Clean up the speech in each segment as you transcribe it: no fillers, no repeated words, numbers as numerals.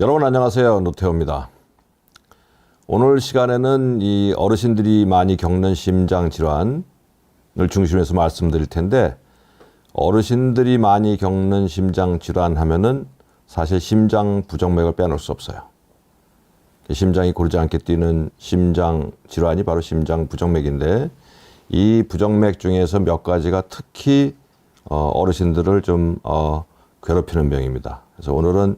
여러분 안녕하세요. 노태우입니다. 오늘 시간에는 이 어르신들이 많이 겪는 심장 질환을 중심에서 말씀드릴 텐데, 어르신들이 많이 겪는 심장 질환 하면은 사실 심장 부정맥을 빼놓을 수 없어요. 심장이 고르지 않게 뛰는 심장 질환이 바로 심장 부정맥인데, 이 부정맥 중에서 몇 가지가 특히 어르신들을 좀 괴롭히는 병입니다. 그래서 오늘은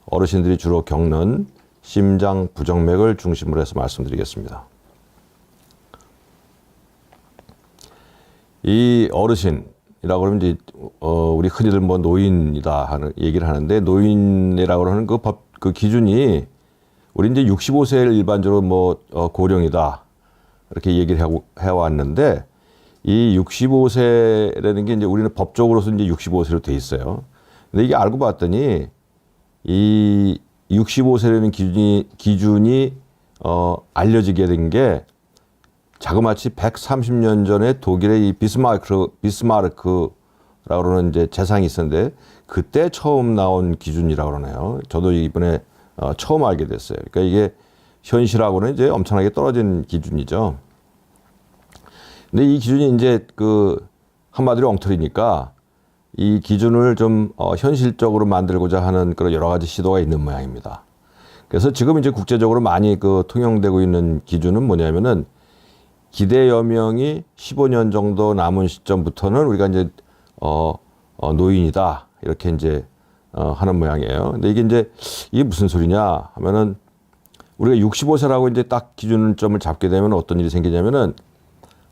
어르신들이 주로 겪는 심장 부정맥을 중심으로 해서 말씀드리겠습니다. 이 어르신이라고 그러면 이제 우리 흔히들 뭐 노인이다 하는 얘기를 하는데, 노인이라고 하는 그 기준이 우리 이제 65세를 일반적으로 뭐 고령이다 이렇게 얘기를 해왔는데, 이 65세라는 게 이제 우리는 법적으로서 이제 65세로 돼 있어요. 근데 이게 알고 봤더니 이 65세라는 기준이 알려지게 된 게 자그마치 130년 전에 독일의 이 비스마르크라고 그러는 이제 재상이 있었는데, 그때 처음 나온 기준이라고 그러네요. 저도 이번에 처음 알게 됐어요. 그러니까 이게 현실하고는 이제 엄청나게 떨어진 기준이죠. 근데 이 기준이 이제 한마디로 엉터리니까 이 기준을 좀 현실적으로 만들고자 하는 그런 여러 가지 시도가 있는 모양입니다. 그래서 지금 이제 국제적으로 많이 통용되고 있는 기준은 뭐냐면은, 기대 여명이 15년 정도 남은 시점부터는 우리가 이제 노인이다 이렇게 이제 하는 모양이에요. 근데 이게 무슨 소리냐 하면은, 우리가 65세라고 이제 딱 기준점을 잡게 되면 어떤 일이 생기냐면은,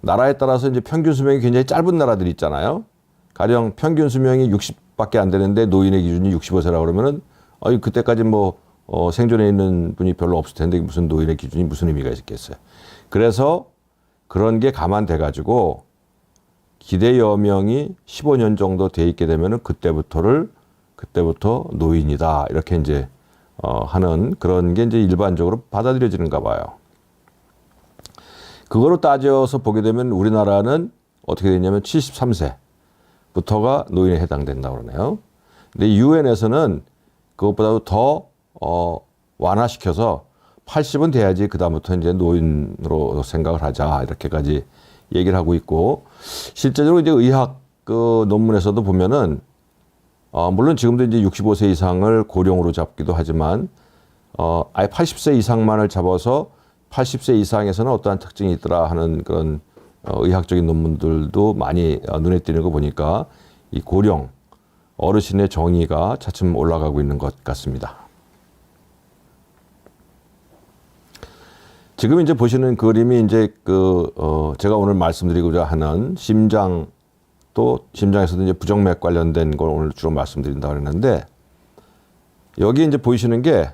나라에 따라서 이제 평균 수명이 굉장히 짧은 나라들이 있잖아요. 가령 평균 수명이 60밖에 안 되는데 노인의 기준이 65세라고 그러면은 그때까지 뭐 생존해 있는 분이 별로 없을 텐데 무슨 노인의 기준이 무슨 의미가 있겠어요. 그래서 그런 게 감안돼 가지고 기대 여명이 15년 정도 돼 있게 되면은 그때부터 노인이다 이렇게 이제 하는 그런 게 이제 일반적으로 받아들여지는가 봐요. 그거로 따져서 보게 되면 우리나라는 어떻게 되냐면 73세부터가 노인에 해당된다고 그러네요. 근데 유엔에서는 그것보다도 더 완화시켜서 80은 돼야지 그다음부터 이제 노인으로 생각을 하자 이렇게까지 얘기를 하고 있고, 실제적으로 이제 의학 논문에서도 보면은 물론 지금도 이제 65세 이상을 고령으로 잡기도 하지만 아예 80세 이상만을 잡아서 80세 이상에서는 어떠한 특징이 있더라 하는 그런 의학적인 논문들도 많이 눈에 띄는 거 보니까 이 고령, 어르신의 정의가 차츰 올라가고 있는 것 같습니다. 지금 이제 보시는 그림이 이제 제가 오늘 말씀드리고자 하는 심장, 또 심장에서도 이제 부정맥 관련된 걸 오늘 주로 말씀드린다고 했는데, 여기 이제 보이시는 게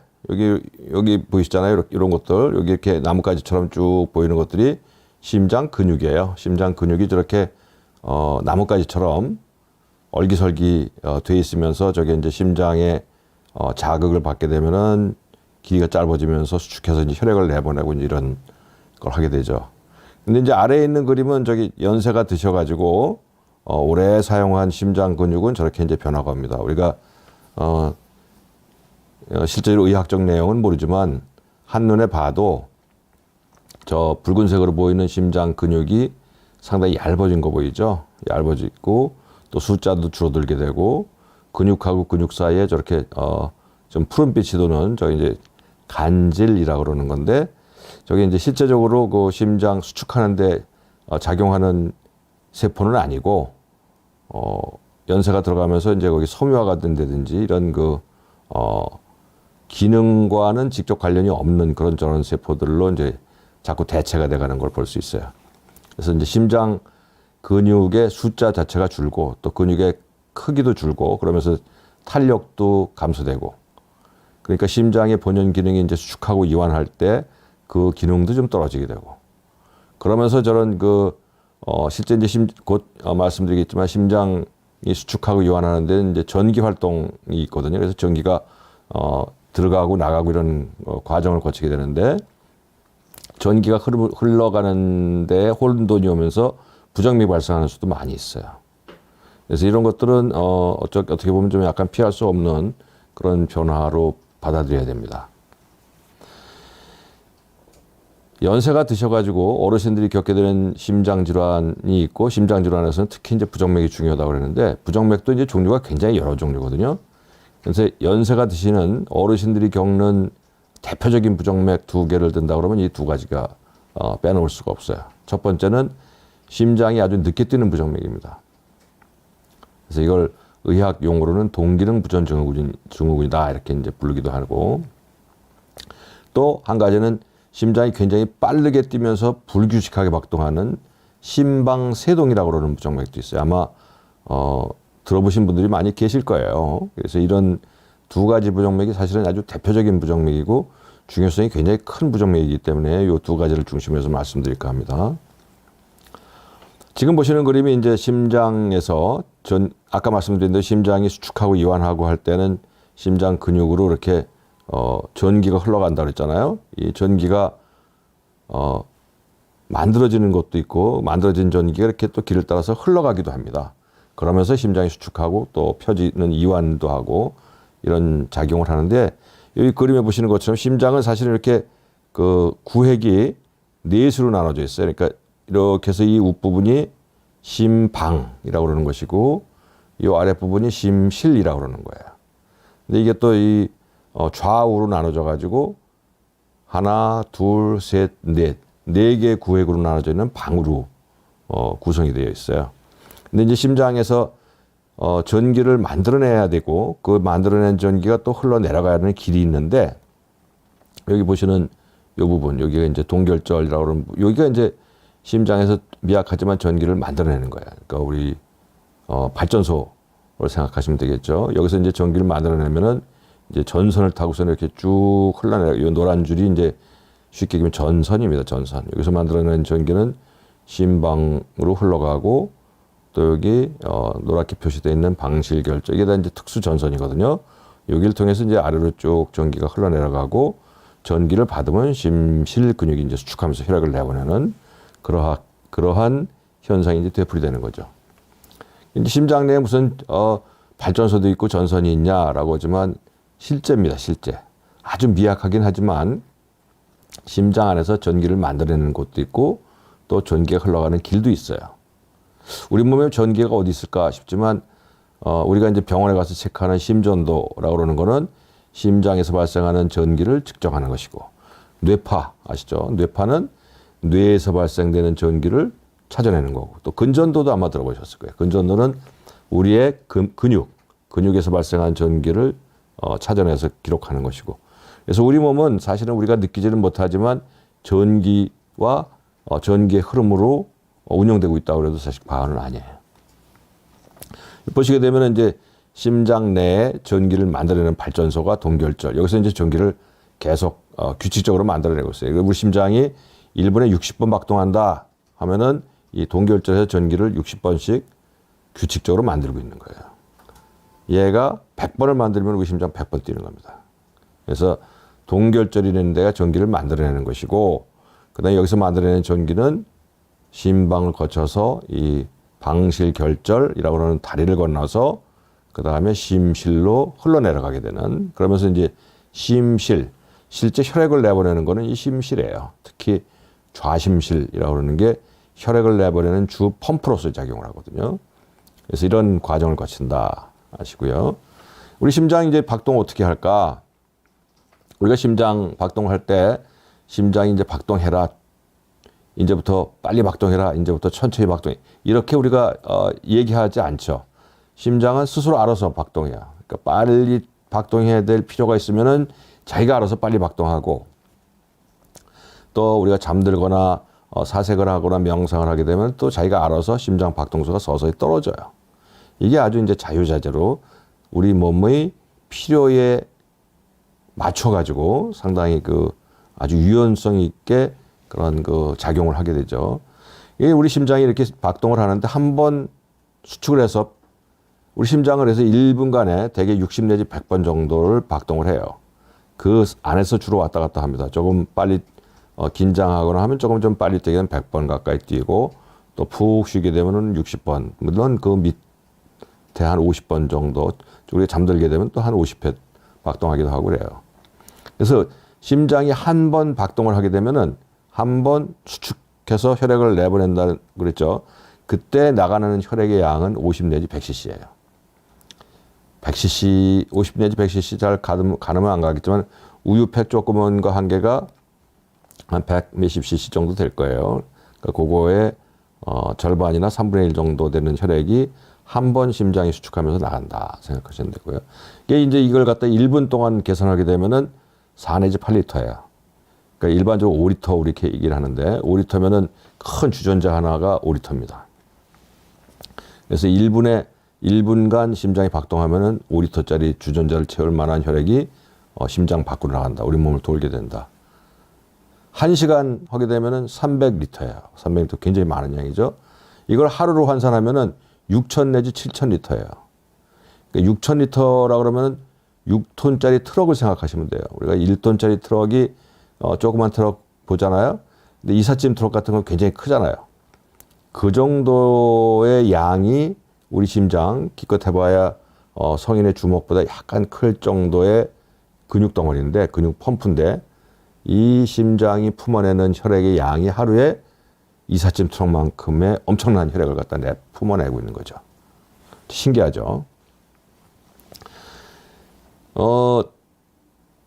여기 보이시잖아요. 이런 것들, 여기 이렇게 나뭇가지처럼 쭉 보이는 것들이 심장 근육이에요. 심장 근육이 저렇게 나뭇가지처럼 얼기설기 돼 있으면서 저게 이제 심장에 자극을 받게 되면은 길이가 짧아지면서 수축해서 이제 혈액을 내보내고 이런 걸 하게 되죠. 근데 이제 아래에 있는 그림은 저기 연세가 드셔가지고 오래 사용한 심장 근육은 저렇게 이제 변화가 옵니다. 우리가 실제로 의학적 내용은 모르지만 한눈에 봐도 저 붉은색으로 보이는 심장 근육이 상당히 얇아진 거 보이죠? 얇아지고 또 숫자도 줄어들게 되고, 근육하고 근육 사이에 저렇게 좀 푸른빛이 도는 저기 이제 간질이라고 그러는 건데, 저게 이제 실제적으로 그 심장 수축하는데 작용하는 세포는 아니고 연세가 들어가면서 이제 거기 섬유화가 된다든지 이런 기능과는 직접 관련이 없는 그런 저런 세포들로 이제 자꾸 대체가 돼가는 걸 볼 수 있어요. 그래서 이제 심장 근육의 숫자 자체가 줄고 또 근육의 크기도 줄고 그러면서 탄력도 감소되고, 그러니까 심장의 본연 기능이 이제 수축하고 이완할 때 그 기능도 좀 떨어지게 되고, 그러면서 저런 실제 이제 곧 말씀드리겠지만 심장이 수축하고 이완하는 데는 이제 전기 활동이 있거든요. 그래서 전기가 들어가고 나가고 이런 과정을 거치게 되는데, 전기가 흘러가는데 혼돈이 오면서 부정맥이 발생하는 수도 많이 있어요. 그래서 이런 것들은 어떻게 보면 좀 약간 피할 수 없는 그런 변화로 받아들여야 됩니다. 연세가 드셔가지고 어르신들이 겪게 되는 심장 질환이 있고, 심장 질환에서는 특히 이제 부정맥이 중요하다고 그러는데, 부정맥도 이제 종류가 굉장히 여러 종류거든요. 그래서 연세가 드시는 어르신들이 겪는 대표적인 부정맥 두 개를 든다 그러면 이 두 가지가 빼놓을 수가 없어요. 첫 번째는 심장이 아주 늦게 뛰는 부정맥입니다. 그래서 이걸 의학 용어로는 동기능 부전 증후군이다 이렇게 이제 부르기도 하고, 또 한 가지는 심장이 굉장히 빠르게 뛰면서 불규칙하게 박동하는 심방세동이라고 그러는 부정맥도 있어요. 아마 들어보신 분들이 많이 계실 거예요. 그래서 이런 두 가지 부정맥이 사실은 아주 대표적인 부정맥이고 중요성이 굉장히 큰 부정맥이기 때문에 이 두 가지를 중심해서 말씀드릴까 합니다. 지금 보시는 그림이 이제 심장에서 아까 말씀드린 대로 심장이 수축하고 이완하고 할 때는 심장 근육으로 이렇게 전기가 흘러간다고 그랬잖아요. 이 전기가 만들어지는 것도 있고, 만들어진 전기가 이렇게 또 길을 따라서 흘러가기도 합니다. 그러면서 심장이 수축하고 또 펴지는 이완도 하고 이런 작용을 하는데, 여기 그림에 보시는 것처럼 심장은 사실 이렇게 그 구획이 넷으로 나눠져 있어요. 그러니까 이렇게 해서 이 윗부분이 심방이라고 그러는 것이고, 이 아랫부분이 심실이라고 그러는 거예요. 근데 이게 또 이 좌우로 나눠져 가지고 하나, 둘, 셋, 넷, 네 개의 구획으로 나눠져 있는 방으로 구성이 되어 있어요. 근데 이제 심장에서 전기를 만들어내야 되고, 그 만들어낸 전기가 또 흘러내려가야 하는 길이 있는데, 여기 보시는 이 부분, 여기가 이제 동결절이라고 그러는, 여기가 이제 심장에서 미약하지만 전기를 만들어내는 거예요. 그러니까 우리 발전소를 생각하시면 되겠죠. 여기서 이제 전기를 만들어내면은 이제 전선을 타고서 이렇게 쭉 흘러내려. 이 노란 줄이 이제 쉽게 얘기하면 전선입니다. 전선. 여기서 만들어낸 전기는 심방으로 흘러가고, 또 여기 노랗게 표시되어 있는 방실결절, 이게 다 이제 특수 전선이거든요. 여기를 통해서 이제 아래로 쭉 전기가 흘러내려가고, 전기를 받으면 심실 근육이 이제 수축하면서 혈액을 내보내는 그러한 현상이 이제 되풀이되는 거죠. 이제 심장 내에 무슨 발전소도 있고 전선이 있냐라고 하지만 실제입니다. 실제. 아주 미약하긴 하지만 심장 안에서 전기를 만들어내는 곳도 있고, 또 전기가 흘러가는 길도 있어요. 우리 몸에 전기가 어디 있을까 싶지만, 우리가 이제 병원에 가서 체크하는 심전도라고 그러는 거는 심장에서 발생하는 전기를 측정하는 것이고, 뇌파 아시죠? 뇌파는 뇌에서 발생되는 전기를 찾아내는 거고, 또 근전도도 아마 들어보셨을 거예요. 근전도는 우리의 근육에서 발생한 전기를 찾아내서 기록하는 것이고, 그래서 우리 몸은 사실은 우리가 느끼지는 못하지만 전기와 전기의 흐름으로 운영되고 있다고 해도 사실 과언은 아니에요. 보시게 되면 이제 심장 내에 전기를 만들어내는 발전소가 동결절. 여기서 이제 전기를 계속 규칙적으로 만들어내고 있어요. 우리 심장이 1분에 60번 박동한다 하면은 이 동결절에서 전기를 60번씩 규칙적으로 만들고 있는 거예요. 얘가 100번을 만들면 우리 심장 100번 뛰는 겁니다. 그래서 동결절이라는 데가 전기를 만들어내는 것이고, 그다음에 여기서 만들어내는 전기는 심방을 거쳐서 이 방실결절이라고 하는 다리를 건너서 그 다음에 심실로 흘러내려가게 되는, 그러면서 이제 심실, 실제 혈액을 내보내는 거는 이 심실이에요. 특히 좌심실이라고 하는 게 혈액을 내보내는 주 펌프로서 작용을 하거든요. 그래서 이런 과정을 거친다 아시고요. 우리 심장이 이제 박동 어떻게 할까? 우리가 심장 박동할 때 심장이 이제 박동해라, 이제부터 빨리 박동해라, 이제부터 천천히 박동해, 이렇게 우리가 얘기하지 않죠. 심장은 스스로 알아서 박동해요. 그러니까 빨리 박동해야 될 필요가 있으면은 자기가 알아서 빨리 박동하고, 또 우리가 잠들거나 사색을 하거나 명상을 하게 되면 또 자기가 알아서 심장 박동수가 서서히 떨어져요. 이게 아주 이제 자유자재로 우리 몸의 필요에 맞춰가지고 상당히 그 아주 유연성 있게 그런 그 작용을 하게 되죠. 이게 우리 심장이 이렇게 박동을 하는데 한 번 수축을 해서 우리 심장을 해서 1분간에 대개 60 내지 100번 정도를 박동을 해요. 그 안에서 주로 왔다 갔다 합니다. 조금 빨리 긴장하거나 하면 조금 좀 빨리 뛰게 되면 100번 가까이 뛰고, 또 푹 쉬게 되면은 60번, 물론 그 밑에 한 50번 정도, 우리가 잠들게 되면 또 한 50회 박동하기도 하고 그래요. 그래서 심장이 한 번 박동을 하게 되면은 한 번 수축해서 혈액을 내보낸다 그랬죠. 그때 나가는 혈액의 양은 50 내지 100cc예요. 100cc, 50 내지 100cc 잘 가늠은 안 가겠지만 우유팩 조그만거 한 개가 한 100 몇십 cc 정도 될 거예요. 그러니까 그거의 절반이나 3분의 1 정도 되는 혈액이 한 번 심장이 수축하면서 나간다 생각하시면 되고요. 이게 이제 이걸 갖다 1분 동안 계산하게 되면은 4 내지 8리터예요. 그러니까 일반적으로 5리터 우리 이렇게 얘기를 하는데 5리터면은 큰 주전자 하나가 5리터입니다. 그래서 1분간 심장이 박동하면은 5리터짜리 주전자를 채울 만한 혈액이 심장 밖으로 나간다. 우리 몸을 돌게 된다. 1시간 하게 되면은 300리터예요. 300리터 굉장히 많은 양이죠. 이걸 하루로 환산하면은 6천 내지 7천 리터예요. 그러니까 6천 리터라 그러면은 6톤짜리 트럭을 생각하시면 돼요. 우리가 1톤짜리 트럭이 조그만 트럭 보잖아요. 근데 이삿짐 트럭 같은 건 굉장히 크잖아요. 그 정도의 양이 우리 심장 기껏 해봐야 성인의 주먹보다 약간 클 정도의 근육 덩어리인데 근육 펌프인데 이 심장이 품어내는 혈액의 양이 하루에 이삿짐 트럭만큼의 엄청난 혈액을 갖다 품어내고 있는 거죠. 신기하죠.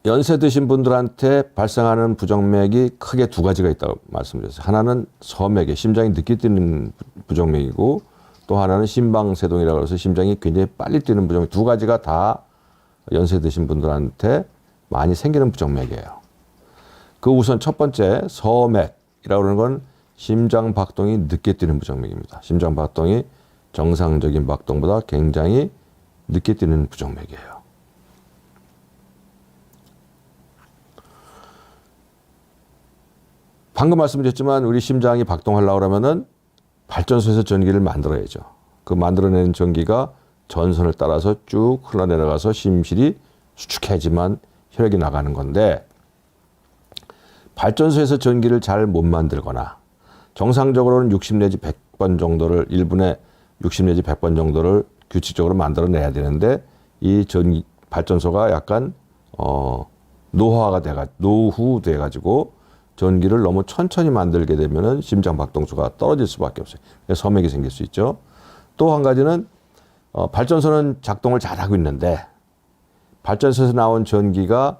연세 드신 분들한테 발생하는 부정맥이 크게 두 가지가 있다고 말씀드렸어요. 하나는 서맥에 심장이 늦게 뛰는 부정맥이고 또 하나는 심방세동이라고 해서 심장이 굉장히 빨리 뛰는 부정맥. 두 가지가 다 연세 드신 분들한테 많이 생기는 부정맥이에요. 그 우선 첫 번째 서맥이라고 하는 건 심장 박동이 늦게 뛰는 부정맥입니다. 심장 박동이 정상적인 박동보다 굉장히 늦게 뛰는 부정맥이에요. 방금 말씀드렸지만 우리 심장이 박동하려고 그러면은 발전소에서 전기를 만들어야죠. 그 만들어내는 전기가 전선을 따라서 쭉 흘러내려가서 심실이 수축해야지만 혈액이 나가는 건데 발전소에서 전기를 잘 못 만들거나 정상적으로는 60 내지 100번 정도를 1분에 60 내지 100번 정도를 규칙적으로 만들어내야 되는데 이 발전소가 약간 노후돼가지고 전기를 너무 천천히 만들게 되면은 심장 박동수가 떨어질 수밖에 없어요. 서맥이 생길 수 있죠. 또 한 가지는 발전소는 작동을 잘하고 있는데 발전소에서 나온 전기가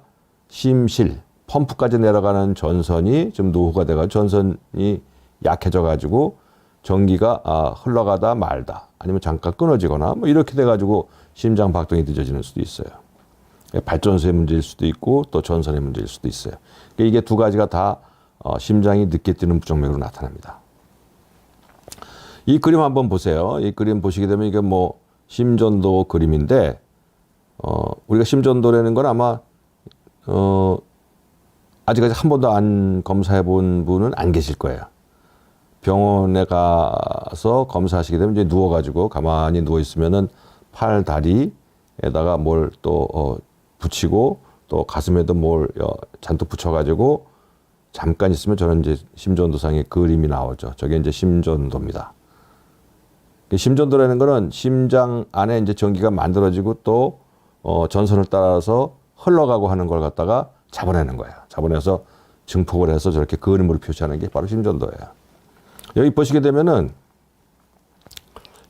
심실, 펌프까지 내려가는 전선이 좀 노후가 돼가지고 전선이 약해져가지고 전기가 흘러가다 말다 아니면 잠깐 끊어지거나 뭐 이렇게 돼가지고 심장 박동이 늦어지는 수도 있어요. 발전소의 문제일 수도 있고 또 전선의 문제일 수도 있어요. 이게 두 가지가 다 심장이 늦게 뛰는 부정맥으로 나타납니다. 이 그림 한번 보세요. 이 그림 보시게 되면 이게 뭐 심전도 그림인데 우리가 심전도라는 건 아마 아직까지 한 번도 안 검사해 본 분은 안 계실 거예요. 병원에 가서 검사하시게 되면 이제 누워가지고 가만히 누워 있으면은 팔 다리에다가 뭘 또 붙이고 또 가슴에도 뭘 잔뜩 붙여가지고 잠깐 있으면 저는 이제 심전도상의 그림이 나오죠. 저게 이제 심전도입니다. 심전도라는 거는 심장 안에 이제 전기가 만들어지고 또 전선을 따라서 흘러가고 하는 걸 갖다가 잡아내는 거예요. 잡아내서 증폭을 해서 저렇게 그림으로 표시하는 게 바로 심전도예요. 여기 보시게 되면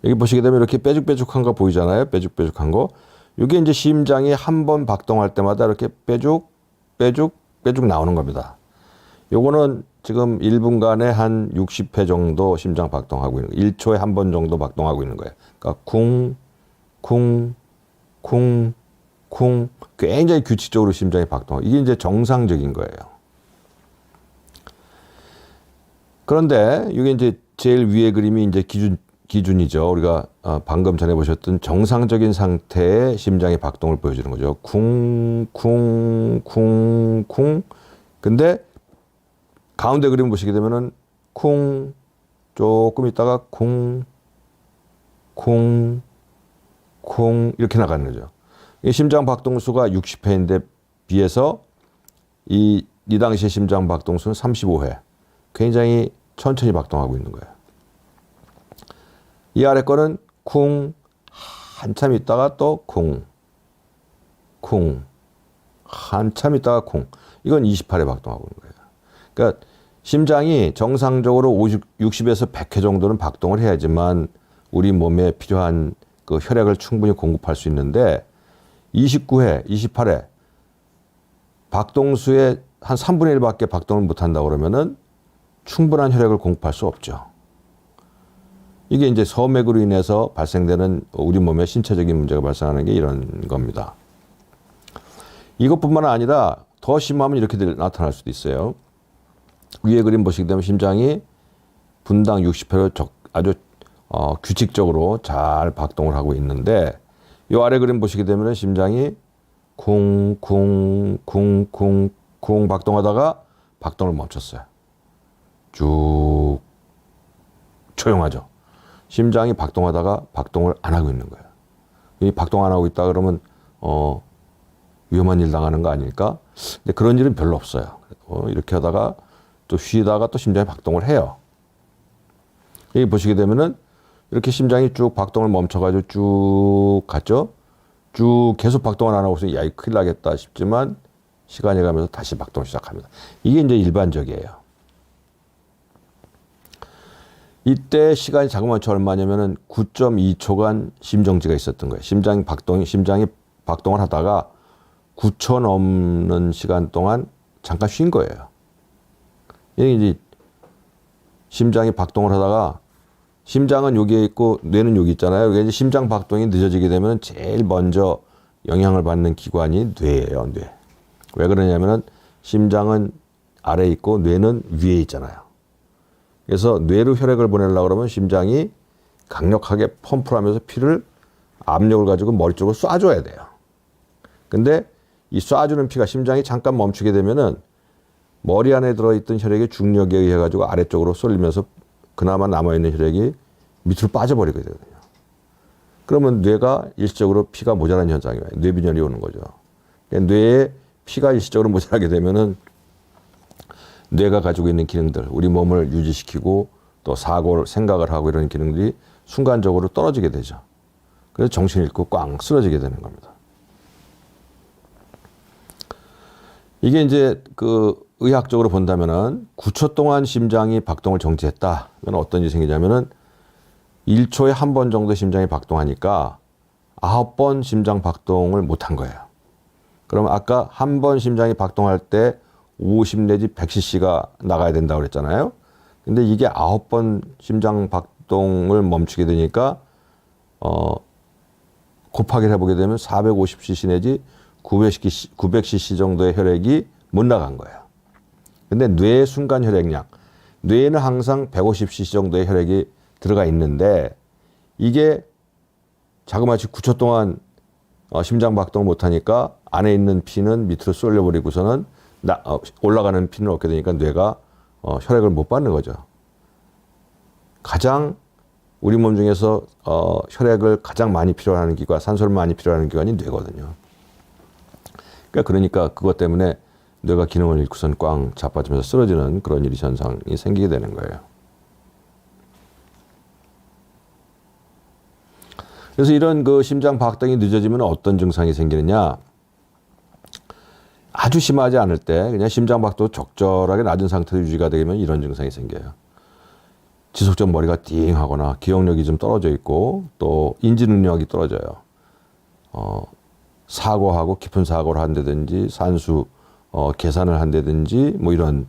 이렇게 빼죽빼죽한 거 보이잖아요. 빼죽빼죽한 거. 이게 이제 심장이 한 번 박동할 때마다 이렇게 빼죽 나오는 겁니다. 요거는 지금 1분간에 한 60회 정도 심장 박동하고 있는 거예요. 1초에 한 번 정도 박동하고 있는 거예요. 그러니까 쿵 굉장히 규칙적으로 심장이 박동하고 이게 이제 정상적인 거예요. 그런데 이게 이제 제일 위에 그림이 이제 기준이죠. 우리가 방금 전에 보셨던 정상적인 상태의 심장의 박동을 보여주는 거죠. 쿵. 근데 가운데 그림 보시게 되면은 쿵 조금 있다가 쿵 이렇게 나가는 거죠. 이 심장 박동수가 60회인데 비해서 이 당시의 심장 박동수는 35회. 굉장히 천천히 박동하고 있는 거예요. 이 아래 거는 쿵 한참 있다가 또 쿵 한참 있다가 콩. 이건 28회 박동하고 있는 거예요. 그러니까 심장이 정상적으로 60에서 100회 정도는 박동을 해야지만 우리 몸에 필요한 그 혈액을 충분히 공급할 수 있는데 29회, 28회 박동수의 한 3분의 1밖에 박동을 못한다고 그러면은 충분한 혈액을 공급할 수 없죠. 이게 이제 서맥으로 인해서 발생되는 우리 몸의 신체적인 문제가 발생하는 게 이런 겁니다. 이것뿐만 아니라 더 심하면 이렇게 나타날 수도 있어요. 위에 그림 보시게 되면 심장이 분당 60회로 아주 규칙적으로 잘 박동을 하고 있는데 이 아래 그림 보시게 되면 심장이 쿵쿵쿵쿵쿵 박동하다가 박동을 멈췄어요. 쭉 조용하죠. 심장이 박동하다가 박동을 안 하고 있는 거예요. 이 박동 안 하고 있다 그러면 위험한 일 당하는 거 아닐까? 근데 그런 일은 별로 없어요. 이렇게 하다가 또 쉬다가 또 심장이 박동을 해요. 여기 보시게 되면은 이렇게 심장이 쭉 박동을 멈춰가지고 쭉 갔죠. 쭉 계속 박동을 안 하고 있으면 야, 이 큰일 나겠다 싶지만 시간이 가면서 다시 박동을 시작합니다. 이게 이제 일반적이에요. 이때 시간이 자그마치 얼마냐면은 9.2초간 심정지가 있었던 거예요. 심장이 박동을 하다가 9초 넘는 시간 동안 잠깐 쉰 거예요. 이게 이제 심장이 박동을 하다가 심장은 여기에 있고 뇌는 여기 있잖아요. 이게 이제 심장 박동이 늦어지게 되면 제일 먼저 영향을 받는 기관이 뇌예요, 뇌. 왜 그러냐면은 심장은 아래에 있고 뇌는 위에 있잖아요. 그래서 뇌로 혈액을 보내려고 그러면 심장이 강력하게 펌프를 하면서 피를 압력을 가지고 머리 쪽으로 쏴줘야 돼요. 근데 이 쏴주는 피가 심장이 잠깐 멈추게 되면은 머리 안에 들어있던 혈액이 중력에 의해 가지고 아래쪽으로 쏠리면서 그나마 남아있는 혈액이 밑으로 빠져버리게 되거든요. 그러면 뇌가 일시적으로 피가 모자란 현상이 와요. 뇌빈혈이 오는 거죠. 그러니까 뇌에 피가 일시적으로 모자라게 되면은 뇌가 가지고 있는 기능들, 우리 몸을 유지시키고 또 생각을 하고 이런 기능들이 순간적으로 떨어지게 되죠. 그래서 정신을 잃고 꽝 쓰러지게 되는 겁니다. 이게 이제 그 의학적으로 본다면은 9초 동안 심장이 박동을 정지했다. 그러면 어떤 일이 생기냐면은 1초에 한 번 정도 심장이 박동하니까 9번 심장 박동을 못한 거예요. 그럼 아까 한 번 심장이 박동할 때 50 내지 100cc가 나가야 된다고 그랬잖아요. 근데 이게 9번 심장 박동을 멈추게 되니까 곱하기를 해보게 되면 450cc 내지 900cc 정도의 혈액이 못 나간 거예요. 근데 뇌의 순간 혈액량, 뇌에는 항상 150cc 정도의 혈액이 들어가 있는데 이게 자그마치 9초 동안 심장 박동을 못하니까 안에 있는 피는 밑으로 쏠려버리고서는 올라가는 피는 없게 되니까 뇌가 혈액을 못 받는 거죠. 가장 우리 몸 중에서 혈액을 가장 많이 필요하는 기관, 산소를 많이 필요하는 기관이 뇌거든요. 그러니까 그것 때문에 뇌가 기능을 잃고선 꽝 자빠지면서 쓰러지는 그런 일이 현상이 생기게 되는 거예요. 그래서 이런 그 심장 박동이 늦어지면 어떤 증상이 생기느냐? 아주 심하지 않을 때 그냥 심장 박도 적절하게 낮은 상태로 유지가 되면 이런 증상이 생겨요. 지속적 머리가 띵하거나 기억력이 좀 떨어져 있고 또 인지 능력이 떨어져요. 사고하고 깊은 사고를 한다든지 산수 계산을 한다든지 뭐 이런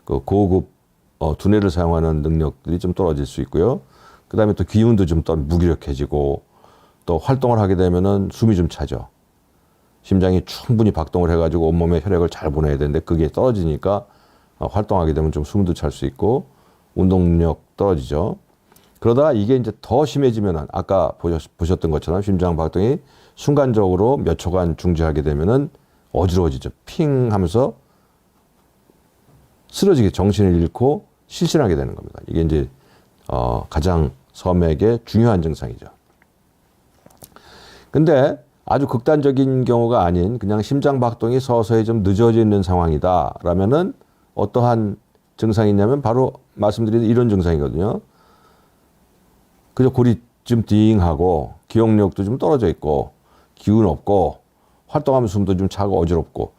그 고급 두뇌를 사용하는 능력들이 좀 떨어질 수 있고요. 그다음에 또 기운도 좀 무기력해지고 또 활동을 하게 되면은 숨이 좀 차죠. 심장이 충분히 박동을 해가지고 온몸에 혈액을 잘 보내야 되는데 그게 떨어지니까 활동하게 되면 좀 숨도 찰 수 있고 운동 능력 떨어지죠. 그러다가 이게 이제 더 심해지면은 아까 보셨던 것처럼 심장 박동이 순간적으로 몇 초간 중지하게 되면은 어지러워지죠. 핑 하면서 쓰러지게 정신을 잃고 실신하게 되는 겁니다. 이게 이제 가장 서맥의 중요한 증상이죠. 근데 아주 극단적인 경우가 아닌 그냥 심장 박동이 서서히 좀 늦어져 있는 상황이다라면은 어떠한 증상이 있냐면 바로 말씀드린 이런 증상이거든요. 그저 골이 좀 띵하고 기억력도 좀 떨어져 있고 기운 없고 활동하면 숨도 좀 차고 어지럽고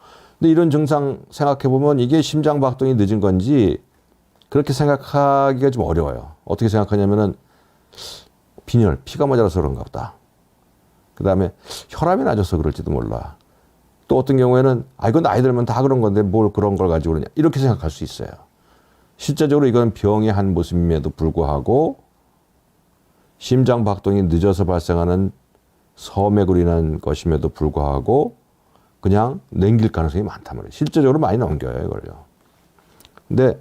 근데 이런 증상 생각해 보면 이게 심장 박동이 늦은 건지 그렇게 생각하기가 좀 어려워요. 어떻게 생각하냐면은 빈혈, 피가 모자라서 그런가 보다. 그 다음에 혈압이 낮아서 그럴지도 몰라. 또 어떤 경우에는 이건 나이 들면 다 그런 건데 뭘 그런 걸 가지고 그러냐. 이렇게 생각할 수 있어요. 실제적으로 이건 병의 한 모습임에도 불구하고 심장 박동이 늦어서 발생하는 서맥으로 인한 것임에도 불구하고 그냥 넘길 가능성이 많단 말이에요. 실제적으로 많이 넘겨요, 이걸요. 근데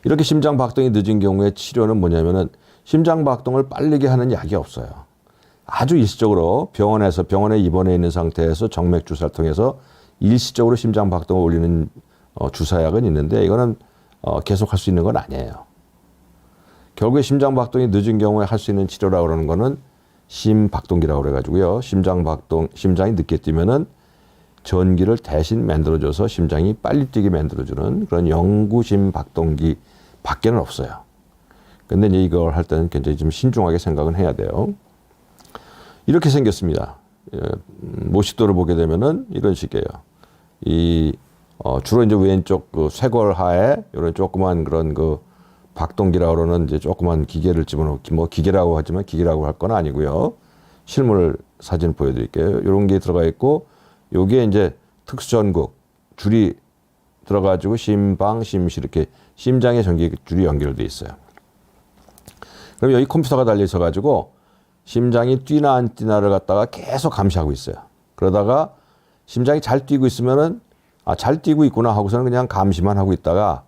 이렇게 심장 박동이 늦은 경우에 치료는 뭐냐면은 심장 박동을 빨리게 하는 약이 없어요. 아주 일시적으로 병원에 입원해 있는 상태에서 정맥 주사를 통해서 일시적으로 심장 박동을 올리는 주사약은 있는데 이거는 계속 할 수 있는 건 아니에요. 결국에 심장 박동이 늦은 경우에 할 수 있는 치료라고 그러는 거는 심박동기라고 그래가지고요. 심장이 늦게 뛰면은 전기를 대신 만들어줘서 심장이 빨리 뛰게 만들어주는 그런 영구심 박동기 밖에는 없어요. 근데 이제 이걸 할 때는 굉장히 좀 신중하게 생각은 해야 돼요. 이렇게 생겼습니다. 모식도를 보게 되면은 이런 식이에요. 주로 이제 왼쪽 그 쇄골하에 이런 조그만 그런 그 박동기라고 그러는 이제 조그만 기계를 집어넣기, 뭐 기계라고 하지만 기계라고 할 건 아니고요. 실물 사진 보여드릴게요. 이런 게 들어가 있고, 여기에 이제 특수전극 줄이 들어가지고 심방, 심실 이렇게 심장의 전기 줄이 연결돼 있어요. 그럼 여기 컴퓨터가 달려 있어가지고 심장이 뛰나 안 뛰나를 갖다가 계속 감시하고 있어요. 그러다가 심장이 잘 뛰고 있으면은 잘 뛰고 있구나 하고서는 그냥 감시만 하고 있다가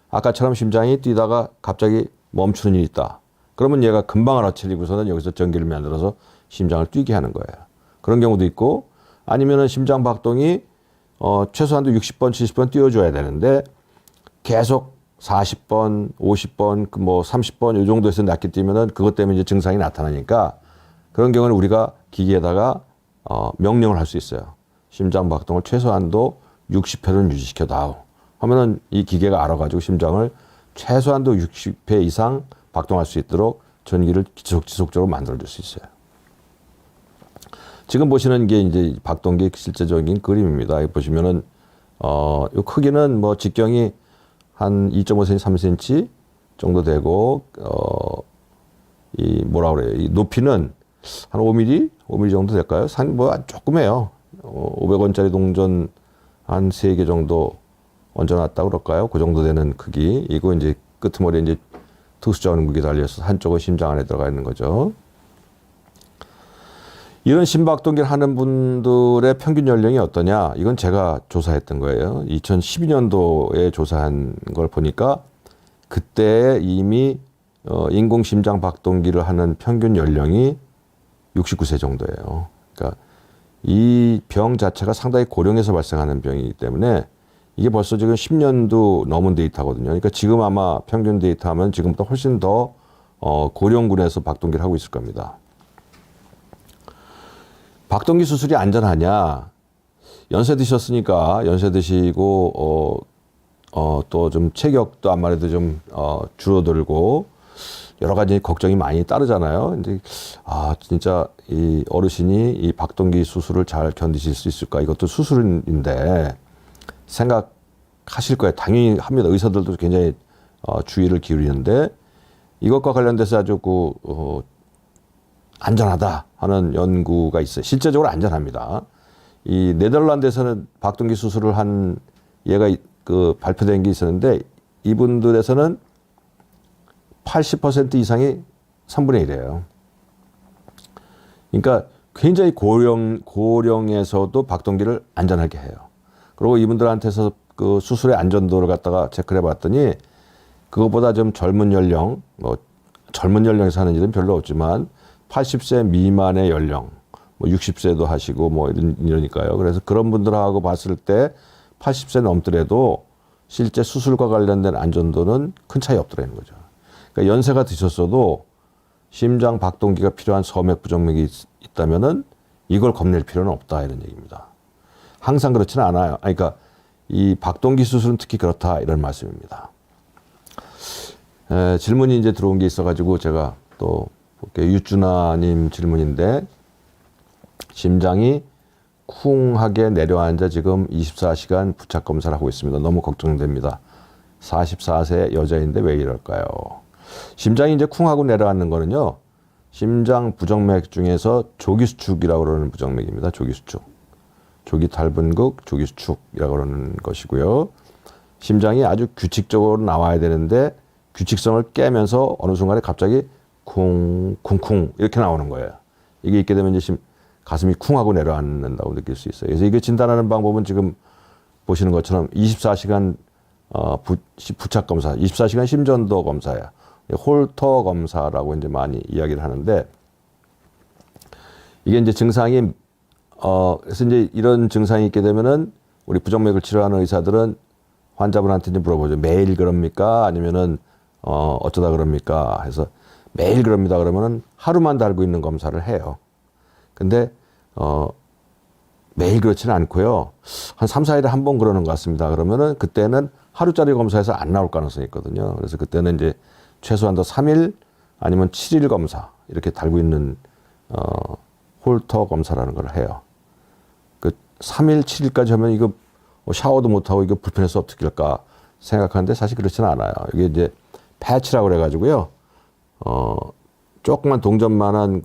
아까처럼 심장이 뛰다가 갑자기 멈추는 일이 있다. 그러면 얘가 금방 알아채리고서는 여기서 전기를 만들어서 심장을 뛰게 하는 거예요. 그런 경우도 있고, 아니면은 심장 박동이 최소한도 60번, 70번 뛰어줘야 되는데 계속 40번, 50번, 뭐 30번 이 정도에서 낮게 뛰면은 그것 때문에 이제 증상이 나타나니까 그런 경우는 우리가 기계에다가 명령을 할 수 있어요. 심장 박동을 최소한도 60회는 유지시켜다오 하면은 이 기계가 알아가지고 심장을 최소한도 60회 이상 박동할 수 있도록 전기를 지속적으로 만들어줄 수 있어요. 지금 보시는 게 이제 박동기의 실제적인 그림입니다. 여기 보시면은 이 크기는 뭐 직경이 한 2.5cm, 3cm 정도 되고 이 뭐라 그래요? 이 높이는 한 5mm, 5mm 정도 될까요? 뭐 조그매요. 500원짜리 동전 한 3개 정도 얹어놨다 그럴까요? 그 정도 되는 크기. 이거 이제 끄트머리에 이제 특수전극이 달려서 한쪽은 심장 안에 들어가 있는 거죠. 이런 심박동기를 하는 분들의 평균 연령이 어떠냐? 이건 제가 조사했던 거예요. 2012년도에 조사한 걸 보니까 그때 이미 인공심장 박동기를 하는 평균 연령이 69세 정도예요. 그러니까 이 병 자체가 상당히 고령에서 발생하는 병이기 때문에 이게 벌써 지금 10년도 넘은 데이터거든요. 그러니까 지금 아마 평균 데이터 하면 지금부터 훨씬 더 고령군에서 박동기를 하고 있을 겁니다. 박동기 수술이 안전하냐? 연세 드셨으니까 연세 드시고 또 좀 체격도 아무래도 좀 줄어들고 여러 가지 걱정이 많이 따르잖아요. 근데 진짜 이 어르신이 이 박동기 수술을 잘 견디실 수 있을까? 이것도 수술인데 생각하실 거예요. 당연히 합니다. 의사들도 굉장히 주의를 기울이는데 이것과 관련돼서 아주 안전하다 하는 연구가 있어요. 실제적으로 안전합니다. 이 네덜란드에서는 박동기 수술을 한 얘가 발표된 게 있었는데 이분들에서는 80% 이상이 3분의 1이에요. 그러니까 굉장히 고령에서도 박동기를 안전하게 해요. 그리고 이분들한테서 그 수술의 안전도를 갖다가 체크를 해봤더니 그것보다 좀 젊은 연령, 젊은 연령에서 하는 일은 별로 없지만 80세 미만의 연령, 60세도 하시고 이러니까요. 그래서 그런 분들하고 봤을 때 80세 넘더라도 실제 수술과 관련된 안전도는 큰 차이 없더라는 거죠. 그러니까 연세가 드셨어도 심장 박동기가 필요한 서맥 부정맥이 있다면은 이걸 겁낼 필요는 없다 이런 얘기입니다. 항상 그렇지는 않아요. 그러니까 이 박동기 수술은 특히 그렇다 이런 말씀입니다. 질문이 이제 들어온 게 있어가지고 제가 또 볼게요. 유준아님 질문인데 심장이 쿵하게 내려앉아 지금 24시간 부착 검사를 하고 있습니다. 너무 걱정됩니다. 44세 여자인데 왜 이럴까요? 심장이 이제 쿵하고 내려앉는 거는요. 심장 부정맥 중에서 조기수축이라고 그러는 부정맥입니다. 조기수축. 조기 탈분극, 조기수축이라고 그러는 것이고요. 심장이 아주 규칙적으로 나와야 되는데 규칙성을 깨면서 어느 순간에 갑자기 쿵쿵쿵 이렇게 나오는 거예요. 이게 있게 되면 이제 가슴이 쿵하고 내려앉는다고 느낄 수 있어요. 그래서 이게 진단하는 방법은 지금 보시는 것처럼 24시간 부착 검사, 24시간 심전도 검사야. 홀터 검사라고 이제 많이 이야기를 하는데 이게 이제 증상이 그래서 이제 이런 증상이 있게 되면은 우리 부정맥을 치료하는 의사들은 환자분한테 이제 물어보죠. 매일 그럽니까? 아니면은 어쩌다 그럽니까? 해서 매일 그럽니다. 그러면은 하루만 달고 있는 검사를 해요. 근데 매일 그렇지는 않고요. 한 3, 4일에 한 번 그러는 것 같습니다. 그러면은 그때는 하루짜리 검사에서 안 나올 가능성이 있거든요. 그래서 그때는 이제 최소한 더 3일 아니면 7일 검사 이렇게 달고 있는 홀터 검사라는 걸 해요. 그 3일, 7일까지 하면 이거 샤워도 못 하고 이거 불편해서 어떻게 할까 생각하는데 사실 그렇지는 않아요. 이게 이제 패치라고 그래 가지고요. 조그만 동전만한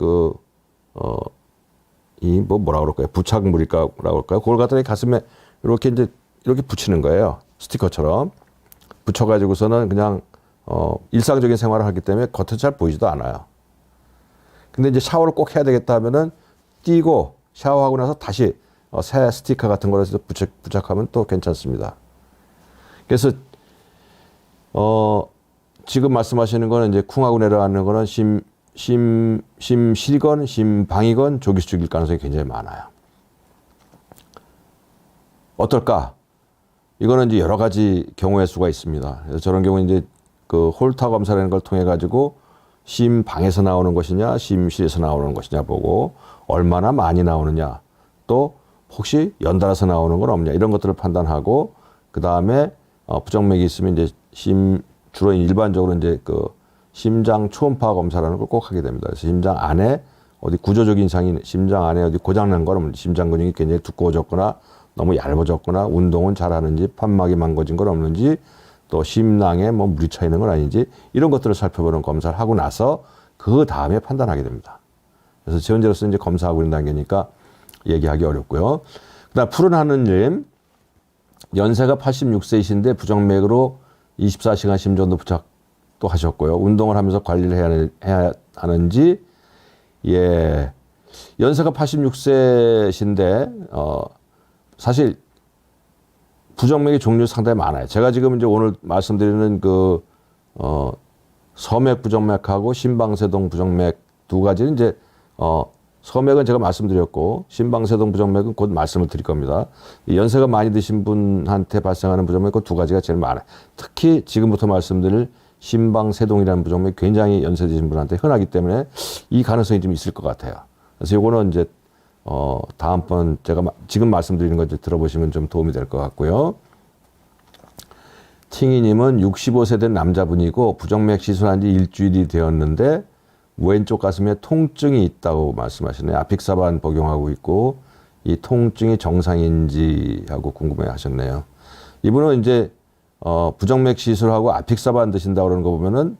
뭐라 그럴까요? 부착물이라고 그럴까요? 그걸 갖다가 가슴에 이렇게 이제 이렇게 붙이는 거예요. 스티커처럼 붙여가지고서는 그냥 일상적인 생활을 하기 때문에 겉에 잘 보이지도 않아요. 근데 이제 샤워를 꼭 해야 되겠다 하면은 띄고 샤워하고 나서 다시 새 스티커 같은 거를 해서 부착하면 또 괜찮습니다. 그래서 지금 말씀하시는 거는 이제 쿵하고 내려앉는 거는 심실이건 심방이건 조기수축일 가능성이 굉장히 많아요. 어떨까? 이거는 이제 여러 가지 경우의 수가 있습니다. 그래서 저런 경우는 이제 그 홀터 검사라는 걸 통해 가지고 심방에서 나오는 것이냐, 심실에서 나오는 것이냐 보고 얼마나 많이 나오느냐, 또 혹시 연달아서 나오는 건 없냐 이런 것들을 판단하고 그 다음에 부정맥이 있으면 이제 주로 일반적으로 이제 그 심장 초음파 검사라는 걸 꼭 하게 됩니다. 그래서 심장 안에 어디 구조적인 이상이 심장 안에 어디 고장난 건 심장 근육이 굉장히 두꺼워졌거나 너무 얇아졌거나 운동은 잘하는지 판막이 망가진 건 없는지 또 심낭에 뭐 물이 차 있는 건 아닌지 이런 것들을 살펴보는 검사를 하고 나서 그 다음에 판단하게 됩니다. 그래서 현재로서 이제 검사하고 있는 단계니까 얘기하기 어렵고요. 그다음 푸른 하느님 연세가 86세이신데 부정맥으로 24시간 심전도 부착도 하셨고요. 운동을 하면서 관리를 해야 하는지 연세가 86세신데 사실 부정맥의 종류 상당히 많아요. 제가 지금 이제 오늘 말씀드리는 서맥 부정맥하고 심방세동 부정맥 두 가지는 이제 서맥은 제가 말씀드렸고 심방세동 부정맥은 곧 말씀을 드릴 겁니다. 연세가 많이 드신 분한테 발생하는 부정맥 그 두 가지가 제일 많아요. 특히 지금부터 말씀드릴 심방세동이라는 부정맥이 굉장히 연세 드신 분한테 흔하기 때문에 이 가능성이 좀 있을 것 같아요. 그래서 이거는 이제 다음번 제가 지금 말씀드리는 거 이제 들어보시면 좀 도움이 될 것 같고요. 팅이님은 65세 된 남자분이고 부정맥 시술한 지 일주일이 되었는데 왼쪽 가슴에 통증이 있다고 말씀하시네요. 아픽사반 복용하고 있고 이 통증이 정상인지 하고 궁금해 하셨네요. 이분은 이제 부정맥 시술하고 아픽사반 드신다고 그러는 거 보면은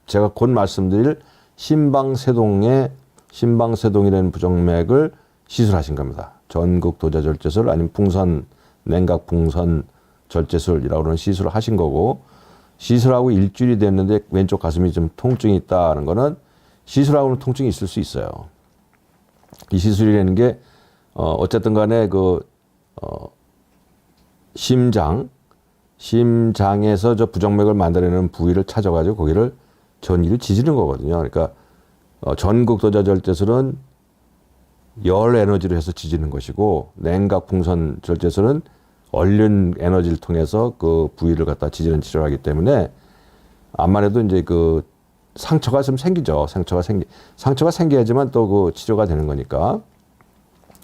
제가 곧 말씀드릴 심방세동이라는 부정맥을 시술하신 겁니다. 전극 도자절제술 아니면 냉각 풍선 절제술이라고 하는 시술을 하신 거고 시술하고 일주일이 됐는데 왼쪽 가슴이 좀 통증이 있다는 거는 시술하고는 통증이 있을 수 있어요. 이 시술이라는 게 어쨌든 간에 심장에서 저 부정맥을 만들어내는 부위를 찾아가지고 거기를 전기를 지지는 거거든요. 그러니까 전극도자절제술은 열 에너지로 해서 지지는 것이고 냉각 풍선 절제술은 얼른 에너지를 통해서 그 부위를 갖다 지지는 치료를 하기 때문에 암만 해도 이제 그 상처가 좀 생기죠. 상처가 생겨야지만 또 그 치료가 되는 거니까.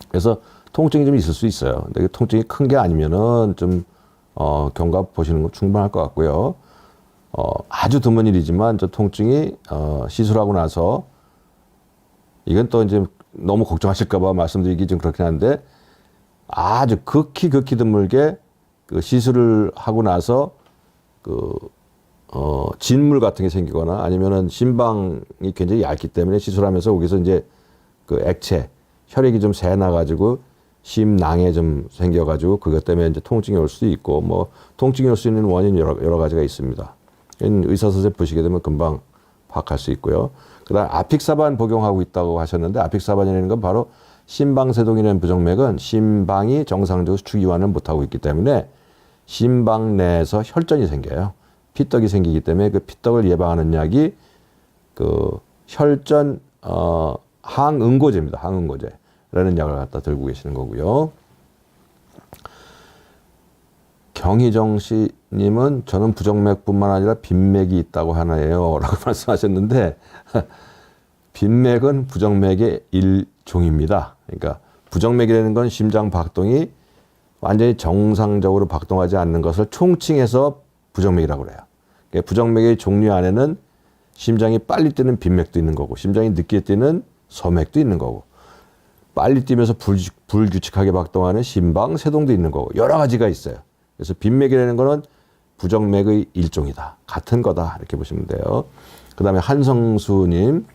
그래서 통증이 좀 있을 수 있어요. 근데 통증이 큰 게 아니면은 좀 경과 보시는 거 충분할 것 같고요. 아주 드문 일이지만 저 통증이 시술하고 나서 이건 또 이제 너무 걱정하실까 봐 말씀드리기 좀 그렇긴 한데 아주 극히 드물게 그 시술을 하고 나서 진물 같은 게 생기거나 아니면은 심방이 굉장히 얇기 때문에 시술하면서 거기서 이제 그 액체, 혈액이 좀 새나가지고 심낭에 좀 생겨가지고 그것 때문에 이제 통증이 올 수도 있고 뭐 통증이 올 수 있는 원인 여러 가지가 있습니다. 의사 선생님 보시게 되면 금방 파악할 수 있고요. 그다음 아픽사반 복용하고 있다고 하셨는데 아픽사반이라는 건 바로 심방세동이라는 부정맥은 심방이 정상적으로 수축 이완을 못하고 있기 때문에 심방 내에서 혈전이 생겨요. 피떡이 생기기 때문에 그 피떡을 예방하는 약이 그 혈전 항응고제입니다. 항응고제라는 약을 갖다 들고 계시는 거고요. 경희정 씨님은 저는 부정맥뿐만 아니라 빈맥이 있다고 하나요? 라고 말씀하셨는데 빈맥은 부정맥의 일종입니다. 그러니까 부정맥이라는 건 심장 박동이 완전히 정상적으로 박동하지 않는 것을 총칭해서 부정맥이라고 그래요. 그러니까 부정맥의 종류 안에는 심장이 빨리 뛰는 빈맥도 있는 거고 심장이 늦게 뛰는 소맥도 있는 거고 빨리 뛰면서 불규칙하게 박동하는 심방세동도 있는 거고 여러 가지가 있어요. 그래서 빈맥이라는 거는 부정맥의 일종이다. 같은 거다. 이렇게 보시면 돼요. 그 다음에 한성수님.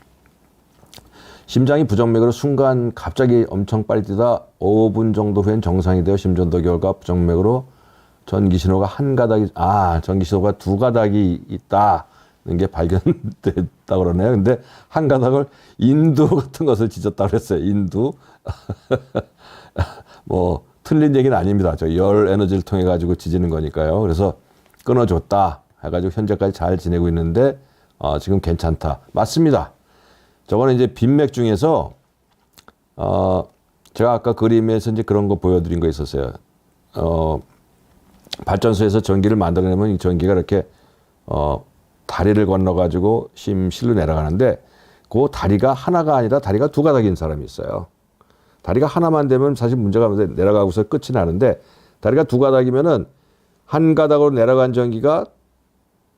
심장이 부정맥으로 순간 갑자기 엄청 빨리 뛰다 5분 정도 후엔 정상이 되어 심전도 결과 부정맥으로 전기신호가 한 가닥이, 전기신호가 두 가닥이 있다는 게 발견됐다 그러네요. 근데 한 가닥을 인두 같은 것을 찢었다고 그랬어요. 인두. 뭐, 틀린 얘기는 아닙니다. 저 열 에너지를 통해 가지고 지지는 거니까요. 그래서 끊어줬다 해가지고 현재까지 잘 지내고 있는데 지금 괜찮다. 맞습니다. 저거는 이제 빈맥 중에서 제가 아까 그림에서 이제 그런 거 보여드린 거 있었어요. 발전소에서 전기를 만들어내면 이 전기가 이렇게 다리를 건너 가지고 실로 내려가는데 그 다리가 하나가 아니라 다리가 두 가닥인 사람이 있어요. 다리가 하나만 되면 사실 문제가 없는데 내려가고서 끝이 나는데 다리가 두 가닥이면은 한 가닥으로 내려간 전기가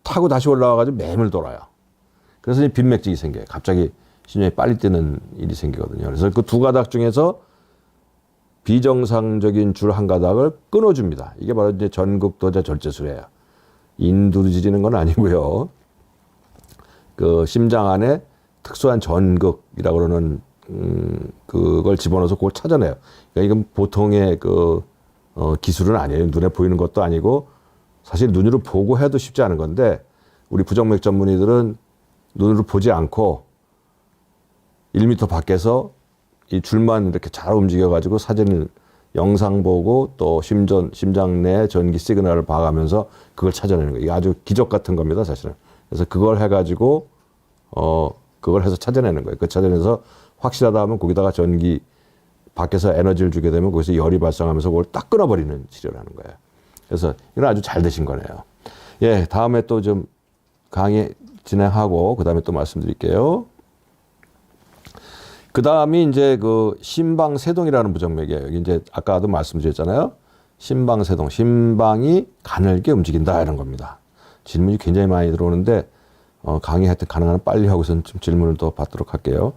타고 다시 올라와가지고 매물 돌아요. 그래서 이 빈맥증이 생겨요. 갑자기 심장이 빨리 뛰는 일이 생기거든요. 그래서 그 두 가닥 중에서 비정상적인 줄 한 가닥을 끊어줍니다. 이게 바로 이제 전극도제 절제술이에요. 인두를 지지는 건 아니고요. 그 심장 안에 특수한 전극이라고 그러는 그걸 집어넣어서 그걸 찾아내요. 그러니까 이건 보통의 기술은 아니에요. 눈에 보이는 것도 아니고 사실 눈으로 보고 해도 쉽지 않은 건데 우리 부정맥 전문의들은 눈으로 보지 않고 1m 밖에서 이 줄만 이렇게 잘 움직여가지고 사진을 영상 보고 또 심장 내 전기 시그널을 봐가면서 그걸 찾아내는 거예요. 이게 아주 기적 같은 겁니다, 사실은. 그래서 그걸 해가지고 그걸 해서 찾아내는 거예요. 그 찾아내서 확실하다 하면 거기다가 전기 밖에서 에너지를 주게 되면 거기서 열이 발생하면서 그걸 딱 끊어버리는 치료를 하는 거예요. 그래서 이건 아주 잘 되신 거네요. 예, 다음에 또 좀 강의 진행하고 그 다음에 또 말씀드릴게요. 그 다음이 이제 그 심방세동이라는 부정맥이에요. 여기 이제 아까도 말씀드렸잖아요. 심방세동, 심방이 가늘게 움직인다 이런 겁니다. 질문이 굉장히 많이 들어오는데 강의 하여튼 가능한 한 빨리 하고선 좀 질문을 더 받도록 할게요.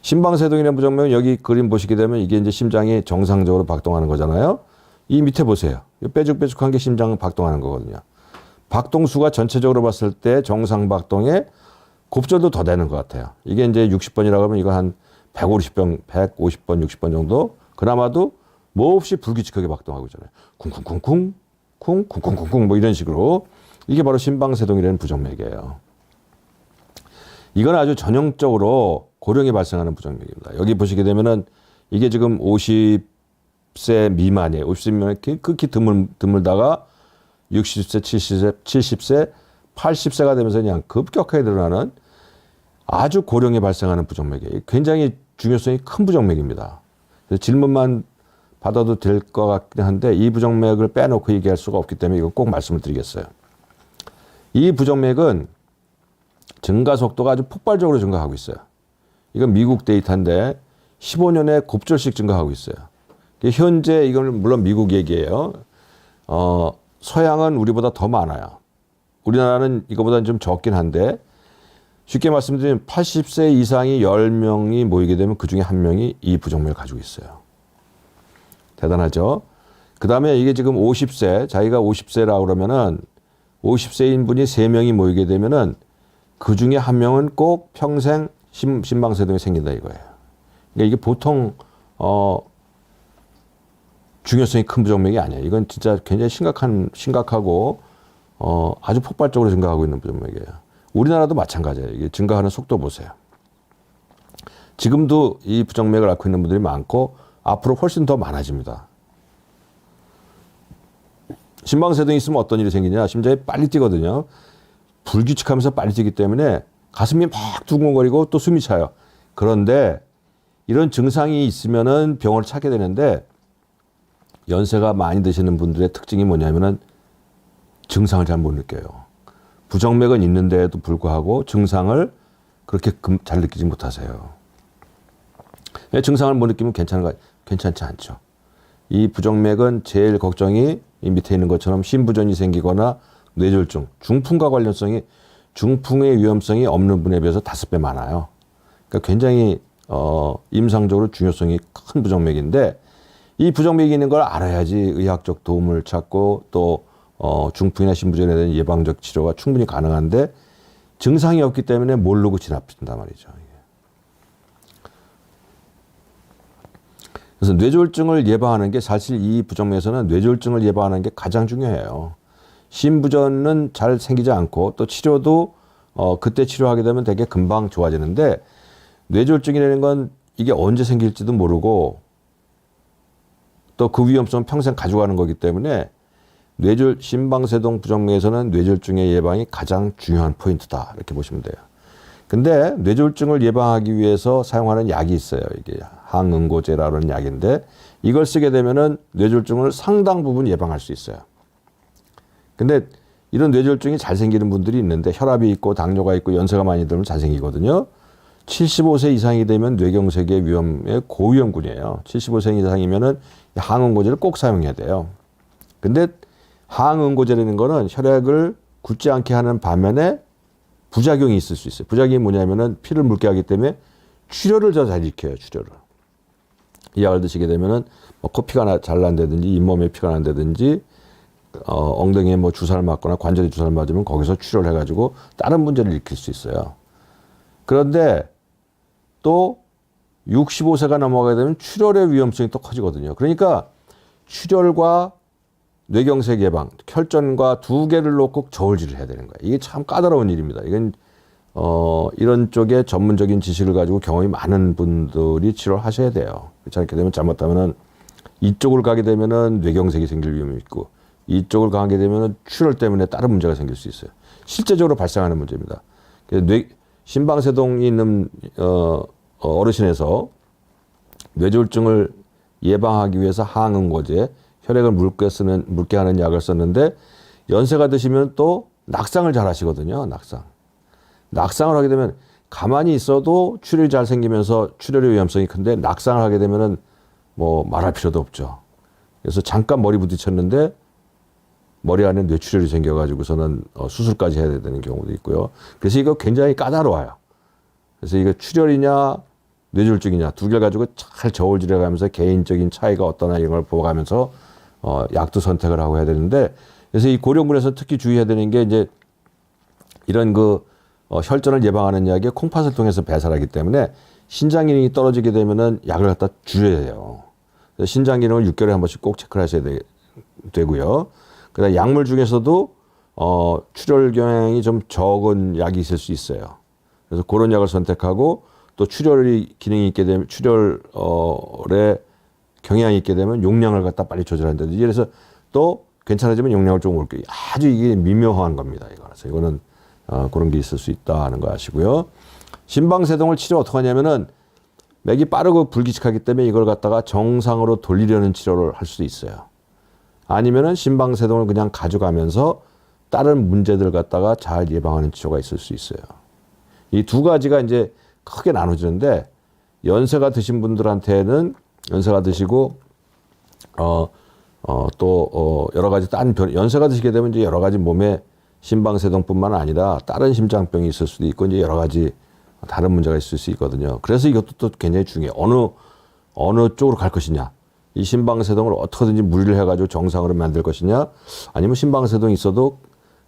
심방세동이라는 부정맥은 여기 그림 보시게 되면 이게 이제 심장이 정상적으로 박동하는 거잖아요. 이 밑에 보세요. 빼죽빼죽한 게 심장 박동하는 거거든요. 박동수가 전체적으로 봤을 때 정상 박동에 곱절도 더 되는 것 같아요. 이게 이제 60번이라고 하면 이거 한 150번, 60번 정도 그나마도 뭐 없이 불규칙하게 박동하고 있잖아요. 쿵쿵쿵쿵, 쿵쿵쿵쿵 뭐 이런 식으로 이게 바로 심방세동이라는 부정맥이에요. 이건 아주 전형적으로 고령에 발생하는 부정맥입니다. 여기 보시게 되면은 이게 지금 50세 미만이에요. 50세 미만이 극히 드물다가 60세, 70세, 80세가 되면서 그냥 급격하게 늘어나는 아주 고령에 발생하는 부정맥이에요. 굉장히 중요성이 큰 부정맥입니다. 그래서 질문만 받아도 될 것 같긴 한데 이 부정맥을 빼놓고 얘기할 수가 없기 때문에 이거 꼭 말씀을 드리겠어요. 이 부정맥은 증가 속도가 아주 폭발적으로 증가하고 있어요. 이건 미국 데이터인데 15년에 곱절씩 증가하고 있어요. 현재 이건 물론 미국 얘기예요. 서양은 우리보다 더 많아요. 우리나라는 이거보다는 좀 적긴 한데 쉽게 말씀드리면 80세 이상이 10명이 모이게 되면 그중에 한 명이 이 부정맥을 가지고 있어요. 대단하죠. 그 다음에 이게 지금 50세, 자기가 50세라고 그러면은 50세인 분이 3명이 모이게 되면은 그 중에 한 명은 꼭 평생 심방세동이 생긴다 이거예요. 그러니까 이게 보통, 중요성이 큰 부정맥이 아니에요. 이건 진짜 굉장히 심각하고, 아주 폭발적으로 증가하고 있는 부정맥이에요. 우리나라도 마찬가지예요. 이게 증가하는 속도 보세요. 지금도 이 부정맥을 앓고 있는 분들이 많고, 앞으로 훨씬 더 많아집니다. 심방세동이 있으면 어떤 일이 생기냐? 심장이 빨리 뛰거든요. 불규칙하면서 빨리 뛰기 때문에 가슴이 막 두근거리고 또 숨이 차요. 그런데 이런 증상이 있으면은 병원을 찾게 되는데 연세가 많이 드시는 분들의 특징이 뭐냐면은 증상을 잘 못 느껴요. 부정맥은 있는데도 불구하고 증상을 그렇게 잘 느끼지 못하세요. 증상을 못 느끼면 괜찮지 않죠. 이 부정맥은 제일 걱정이 이 밑에 있는 것처럼 심부전이 생기거나 뇌졸중, 중풍의 위험성이 없는 분에 비해서 5배 많아요. 그러니까 굉장히 임상적으로 중요성이 큰 부정맥인데 이 부정맥이 있는 걸 알아야지 의학적 도움을 찾고 또 중풍이나 심부전에 대한 예방적 치료가 충분히 가능한데 증상이 없기 때문에 모르고 지나친단 말이죠. 그래서 뇌졸중을 예방하는 게 사실 이 부정맥에서는 뇌졸중을 예방하는 게 가장 중요해요. 심부전은 잘 생기지 않고 또 치료도 그때 치료하게 되면 되게 금방 좋아지는데 뇌졸중이라는 건 이게 언제 생길지도 모르고 또 그 위험성은 평생 가져가는 거기 때문에 심방세동 부정맥에서는 뇌졸중의 예방이 가장 중요한 포인트다 이렇게 보시면 돼요. 근데 뇌졸중을 예방하기 위해서 사용하는 약이 있어요. 이게 항응고제라는 약인데 이걸 쓰게 되면은 뇌졸중을 상당 부분 예방할 수 있어요. 근데 이런 뇌졸중이 잘 생기는 분들이 있는데 혈압이 있고 당뇨가 있고 연세가 많이 들면 잘 생기거든요. 75세 이상이 되면 뇌경색의 위험의 고위험군이에요. 75세 이상이면은 항응고제를 꼭 사용해야 돼요. 근데 항응고제라는 거는 혈액을 굳지 않게 하는 반면에 부작용이 있을 수 있어요. 부작용이 뭐냐면은 피를 묽게 하기 때문에 출혈을 더 잘 일으켜요. 출혈을. 이 약을 드시게 되면은 뭐 코피가 잘 난다든지 잇몸에 피가 난다든지 엉덩이에 뭐 주사를 맞거나 관절에 주사를 맞으면 거기서 출혈을 해가지고 다른 문제를 일으킬 수 있어요. 그런데 또 65세가 넘어가게 되면 출혈의 위험성이 또 커지거든요. 그러니까 출혈과 뇌경색 예방, 혈전과 두 개를 놓고 저울질을 해야 되는 거예요. 이게 참 까다로운 일입니다. 이건 이런 쪽에 전문적인 지식을 가지고 경험이 많은 분들이 치료를 하셔야 돼요. 그렇지 않게 되면 잘못하면은 이쪽을 가게 되면은 뇌경색이 생길 위험이 있고 이쪽을 가게 되면은 출혈 때문에 다른 문제가 생길 수 있어요. 실제적으로 발생하는 문제입니다. 심방세동이 있는 어르신에서 뇌졸중을 예방하기 위해서 항응고제, 혈액을 묽게 하는 약을 썼는데 연세가 드시면 또 낙상을 잘 하시거든요. 낙상을 하게 되면 가만히 있어도 출혈이 잘 생기면서 출혈의 위험성이 큰데 낙상을 하게 되면은 뭐 말할 필요도 없죠. 그래서 잠깐 머리 부딪혔는데 머리 안에 뇌출혈이 생겨가지고서는 수술까지 해야 되는 경우도 있고요. 그래서 이거 굉장히 까다로워요. 그래서 이거 출혈이냐 뇌졸중이냐 두 개를 가지고 잘 저울질해가면서 개인적인 차이가 어떠나 이런 걸 보아가면서 약도 선택을 하고 해야 되는데 그래서 이 고령군에서 특히 주의해야 되는 게 이제 이런 혈전을 예방하는 약이 콩팥을 통해서 배설하기 때문에 신장 기능이 떨어지게 되면은 약을 갖다 줄여야 돼요. 그래서 신장 기능을 6개월에 한 번씩 꼭 체크를 하셔야 되고요. 그다음 약물 중에서도 출혈 경향이 좀 적은 약이 있을 수 있어요. 그래서 그런 약을 선택하고 또 출혈이 기능이 있게 되면 출혈에 경향이 있게 되면 용량을 갖다 빨리 조절한다든지 그래서 또 괜찮아지면 용량을 조금 올게요. 아주 이게 미묘한 겁니다. 이거라서 이거는 그런 게 있을 수 있다 하는 거 아시고요. 심방세동을 치료 어떻게 하냐면은 맥이 빠르고 불규칙하기 때문에 이걸 갖다가 정상으로 돌리려는 치료를 할 수도 있어요. 아니면은 심방세동을 그냥 가져가면서 다른 문제들 갖다가 잘 예방하는 치료가 있을 수 있어요. 이 두 가지가 이제 크게 나눠지는데 연세가 드신 분들한테는 연세가 드시고 또 여러 가지 다른 연세가 드시게 되면 이제 여러 가지 몸에 심방세동뿐만 아니라 다른 심장병이 있을 수도 있고 이제 여러 가지 다른 문제가 있을 수 있거든요. 그래서 이것도 또 굉장히 중요해요. 어느 쪽으로 갈 것이냐. 이 심방세동을 어떻게든지 무리를 해가지고 정상으로 만들 것이냐, 아니면 심방세동이 있어도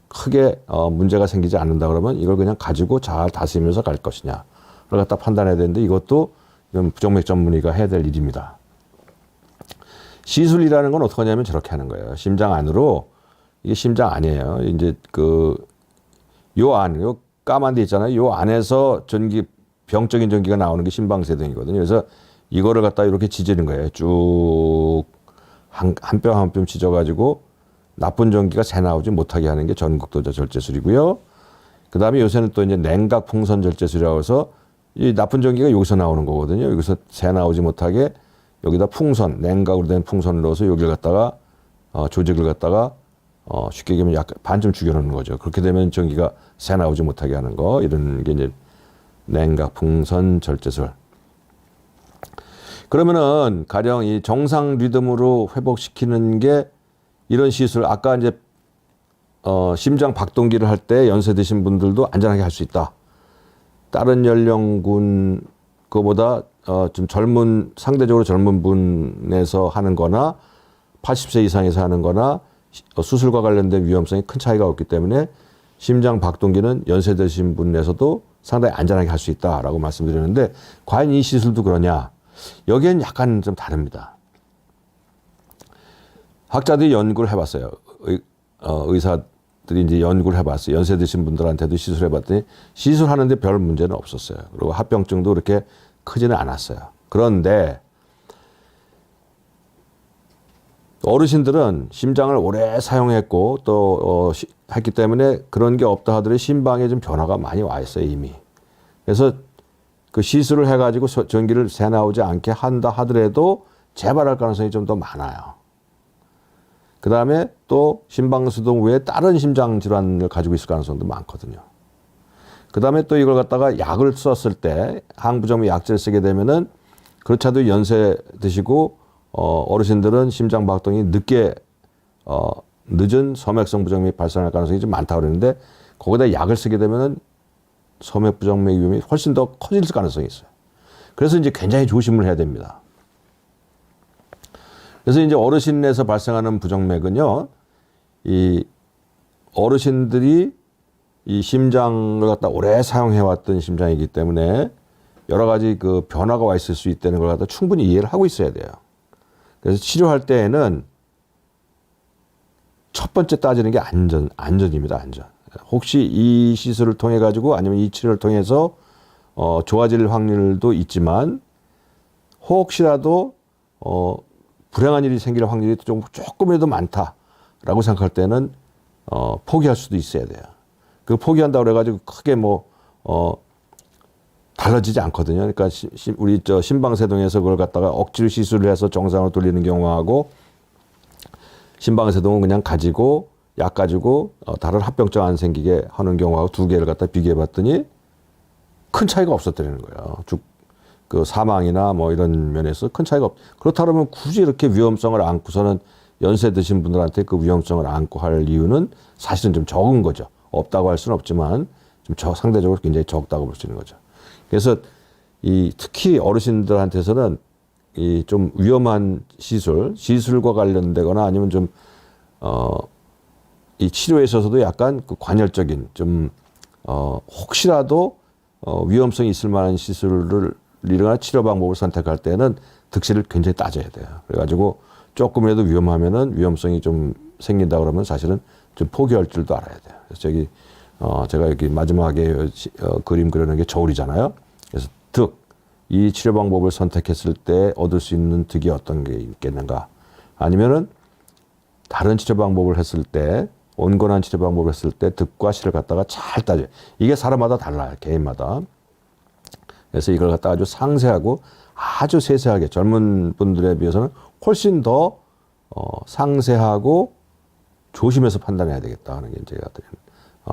크게 문제가 생기지 않는다 그러면 이걸 그냥 가지고 잘 다스리면서 갈 것이냐, 그걸 갖다 판단해야 되는데, 이것도 부정맥 전문의가 해야 될 일입니다. 시술이라는 건 어떻게 하냐면 저렇게 하는 거예요. 심장 안으로, 이게 심장 아니에요. 이제 요 까만 데 있잖아요. 요 안에서 병적인 전기가 나오는 게 심방세동이거든요. 그래서 이거를 갖다 이렇게 지지는 거예요. 쭉 한 뼘 한 뼘 찢어가지고 나쁜 전기가 새 나오지 못하게 하는 게 전극도저 절제술이고요. 그 다음에 요새는 또 이제 냉각 풍선 절제술이라고 해서 이 나쁜 전기가 여기서 나오는 거거든요. 여기서 새 나오지 못하게 여기다 풍선, 냉각으로 된 풍선을 넣어서 여기를 갖다가 조직을 갖다가 쉽게 얘기하면 약간 반쯤 죽여놓는 거죠. 그렇게 되면 전기가 새 나오지 못하게 하는 거, 이런 게 이제 냉각 풍선 절제술. 그러면은 가령 이 정상 리듬으로 회복시키는 게 이런 시술, 아까 이제 심장 박동기를 할 때 연세 드신 분들도 안전하게 할 수 있다. 다른 연령군 그보다 좀 상대적으로 젊은 분에서 하는 거나 80세 이상에서 하는 거나 수술과 관련된 위험성이 큰 차이가 없기 때문에 심장 박동기는 연세 드신 분에서도 상당히 안전하게 할 수 있다라고 말씀드렸는데, 과연 이 시술도 그러냐? 여기엔 약간 좀 다릅니다. 학자들이 연구를 해봤어요. 의사들이 이제 연구를 해봤어요. 연세 드신 분들한테도 시술해봤더니 시술하는데 별 문제는 없었어요. 그리고 합병증도 그렇게 크지는 않았어요. 그런데 어르신들은 심장을 오래 사용했고 또 했기 때문에 그런 게 없다 하더라도 심방에 좀 변화가 많이 와 있어요, 이미. 그래서 그 시술을 해가지고 전기를 새 나오지 않게 한다 하더라도 재발할 가능성이 좀 더 많아요. 그 다음에 또 심방수동 외에 다른 심장 질환을 가지고 있을 가능성도 많거든요. 그 다음에 또 이걸 갖다가 약을 썼을 때, 항부정맥 약제를 쓰게 되면은 그렇지 않아도 연세 드시고 어르신들은 심장 박동이 늦은 소맥성 부정맥이 발생할 가능성이 좀 많다고 그러는데, 거기다 약을 쓰게 되면은 소맥 부정맥 위험이 훨씬 더 커질 가능성이 있어요. 그래서 이제 굉장히 조심을 해야 됩니다. 그래서 이제 어르신에서 발생하는 부정맥은요, 이 어르신들이 이 심장을 갖다 오래 사용해왔던 심장이기 때문에 여러 가지 그 변화가 와 있을 수 있다는 걸 갖다 충분히 이해를 하고 있어야 돼요. 그래서 치료할 때에는 첫 번째 따지는 게 안전입니다, 안전. 혹시 이 시술을 통해 가지고 아니면 이 치료를 통해서 좋아질 확률도 있지만, 혹시라도 불행한 일이 생길 확률이 조금이라도 많다라고 생각할 때는 포기할 수도 있어야 돼요. 그 포기한다고 그래가지고 크게 달라지지 않거든요. 그러니까 우리 심방세동에서 그걸 갖다가 억지로 시술을 해서 정상으로 돌리는 경우하고, 심방세동은 그냥 가지고 약 가지고 다른 합병증 안 생기게 하는 경우하고 두 개를 갖다 비교해 봤더니 큰 차이가 없었다는 거예요. 그 사망이나 뭐 이런 면에서 큰 차이가 그렇다 그러면 굳이 이렇게 위험성을 안고서는 연세 드신 분들한테 그 위험성을 안고 할 이유는 사실은 좀 적은 거죠. 없다고 할 수는 없지만 좀 상대적으로 굉장히 적다고 볼 수 있는 거죠. 그래서 특히 어르신들한테서는 이 좀 위험한 시술과 관련되거나 아니면 좀 이 치료에 있어서도 약간 그 관열적인 혹시라도 위험성이 있을 만한 시술을 이러한 치료 방법을 선택할 때는 득실을 굉장히 따져야 돼요. 그래가지고 조금이라도 위험하면은 위험성이 좀 생긴다 그러면 사실은 좀 포기할 줄도 알아야 돼요. 그래서 제가 여기 마지막에 그림 그려놓은 게 저울이잖아요. 그래서 이 치료 방법을 선택했을 때 얻을 수 있는 득이 어떤 게 있겠는가? 아니면은 다른 치료 방법을 했을 때, 온건한 치료 방법을 했을 때 득과 실을 갖다가 잘 따져요. 이게 사람마다 달라요, 개인마다. 그래서 이걸 갖다가 아주 상세하고 아주 세세하게 젊은 분들에 비해서는 훨씬 더 상세하고 조심해서 판단해야 되겠다 하는 게 제가 드리는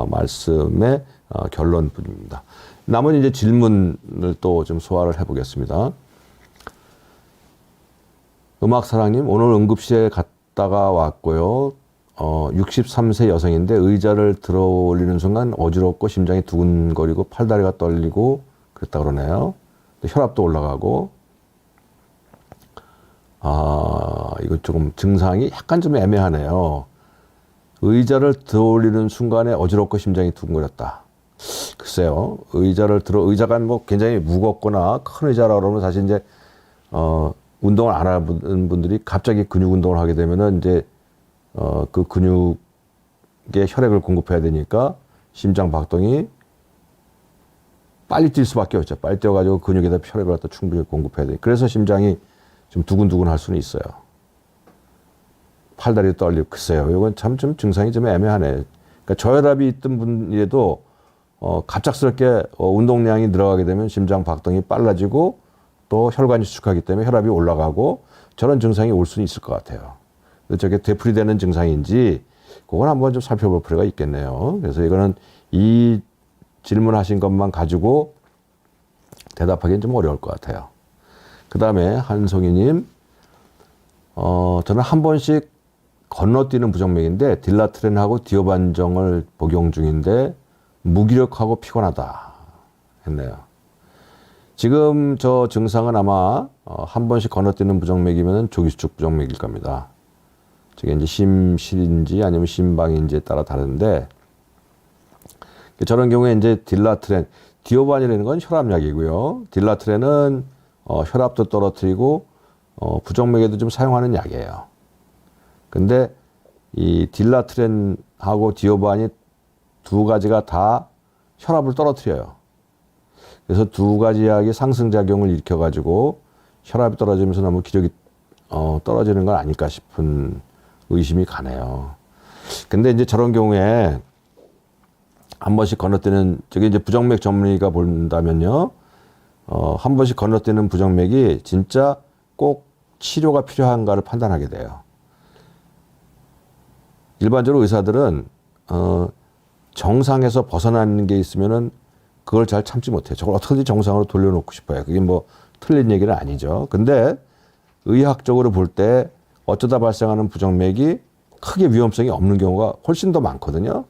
말씀의 결론뿐입니다. 남은 이제 질문을 또 좀 소화를 해보겠습니다. 음악사랑님, 오늘 응급실에 갔다가 왔고요. 63세 여성인데 의자를 들어 올리는 순간 어지럽고 심장이 두근거리고 팔다리가 떨리고 그랬다 그러네요. 혈압도 올라가고 이거 조금 증상이 약간 좀 애매하네요. 의자를 들어 올리는 순간에 어지럽고 심장이 두근거렸다. 글쎄요, 의자가 뭐 굉장히 무겁거나 큰 의자라 그러면 사실 이제, 운동을 안 하는 분들이 갑자기 근육 운동을 하게 되면은 이제, 그 근육에 혈액을 공급해야 되니까 심장 박동이 빨리 뛸 수밖에 없죠. 빨리 뛰어가지고 근육에다 혈액을 갖다 충분히 공급해야 돼. 그래서 심장이 좀 두근두근 할 수는 있어요. 팔다리 떨리고, 글쎄요. 이건 참 좀 증상이 좀 애매하네. 그러니까 저혈압이 있던 분이라도, 갑작스럽게 운동량이 늘어가게 되면 심장 박동이 빨라지고 또 혈관이 수축하기 때문에 혈압이 올라가고 저런 증상이 올 수는 있을 것 같아요. 저게 되풀이되는 증상인지 그건 한번 좀 살펴볼 필요가 있겠네요. 그래서 이거는 이 질문하신 것만 가지고 대답하기는 좀 어려울 것 같아요. 그 다음에 한송이님, 저는 한 번씩 건너뛰는 부정맥인데 딜라트렌하고 디오반정을 복용 중인데 무기력하고 피곤하다 했네요. 지금 저 증상은 아마 한 번씩 건너뛰는 부정맥이면 조기수축 부정맥일 겁니다. 저게 이제 심실인지 아니면 심방인지에 따라 다른데, 저런 경우에 이제 딜라트렌, 디오반이라는 건 혈압약이고요. 딜라트렌은 혈압도 떨어뜨리고 부정맥에도 좀 사용하는 약이에요. 근데 이 딜라트렌하고 디오반이 두 가지가 다 혈압을 떨어뜨려요. 그래서 두 가지 약이 상승작용을 일으켜가지고 혈압이 떨어지면서 너무 기력이 떨어지는 건 아닐까 싶은 의심이 가네요. 근데 이제 저런 경우에 한 번씩 건너뛰는, 저게 이제 부정맥 전문의가 본다면요, 한 번씩 건너뛰는 부정맥이 진짜 꼭 치료가 필요한가를 판단하게 돼요. 일반적으로 의사들은 정상에서 벗어나는 게 있으면은 그걸 잘 참지 못해요. 저걸 어떻게든지 정상으로 돌려놓고 싶어요. 그게 뭐 틀린 얘기는 아니죠. 근데 의학적으로 볼 때 어쩌다 발생하는 부정맥이 크게 위험성이 없는 경우가 훨씬 더 많거든요.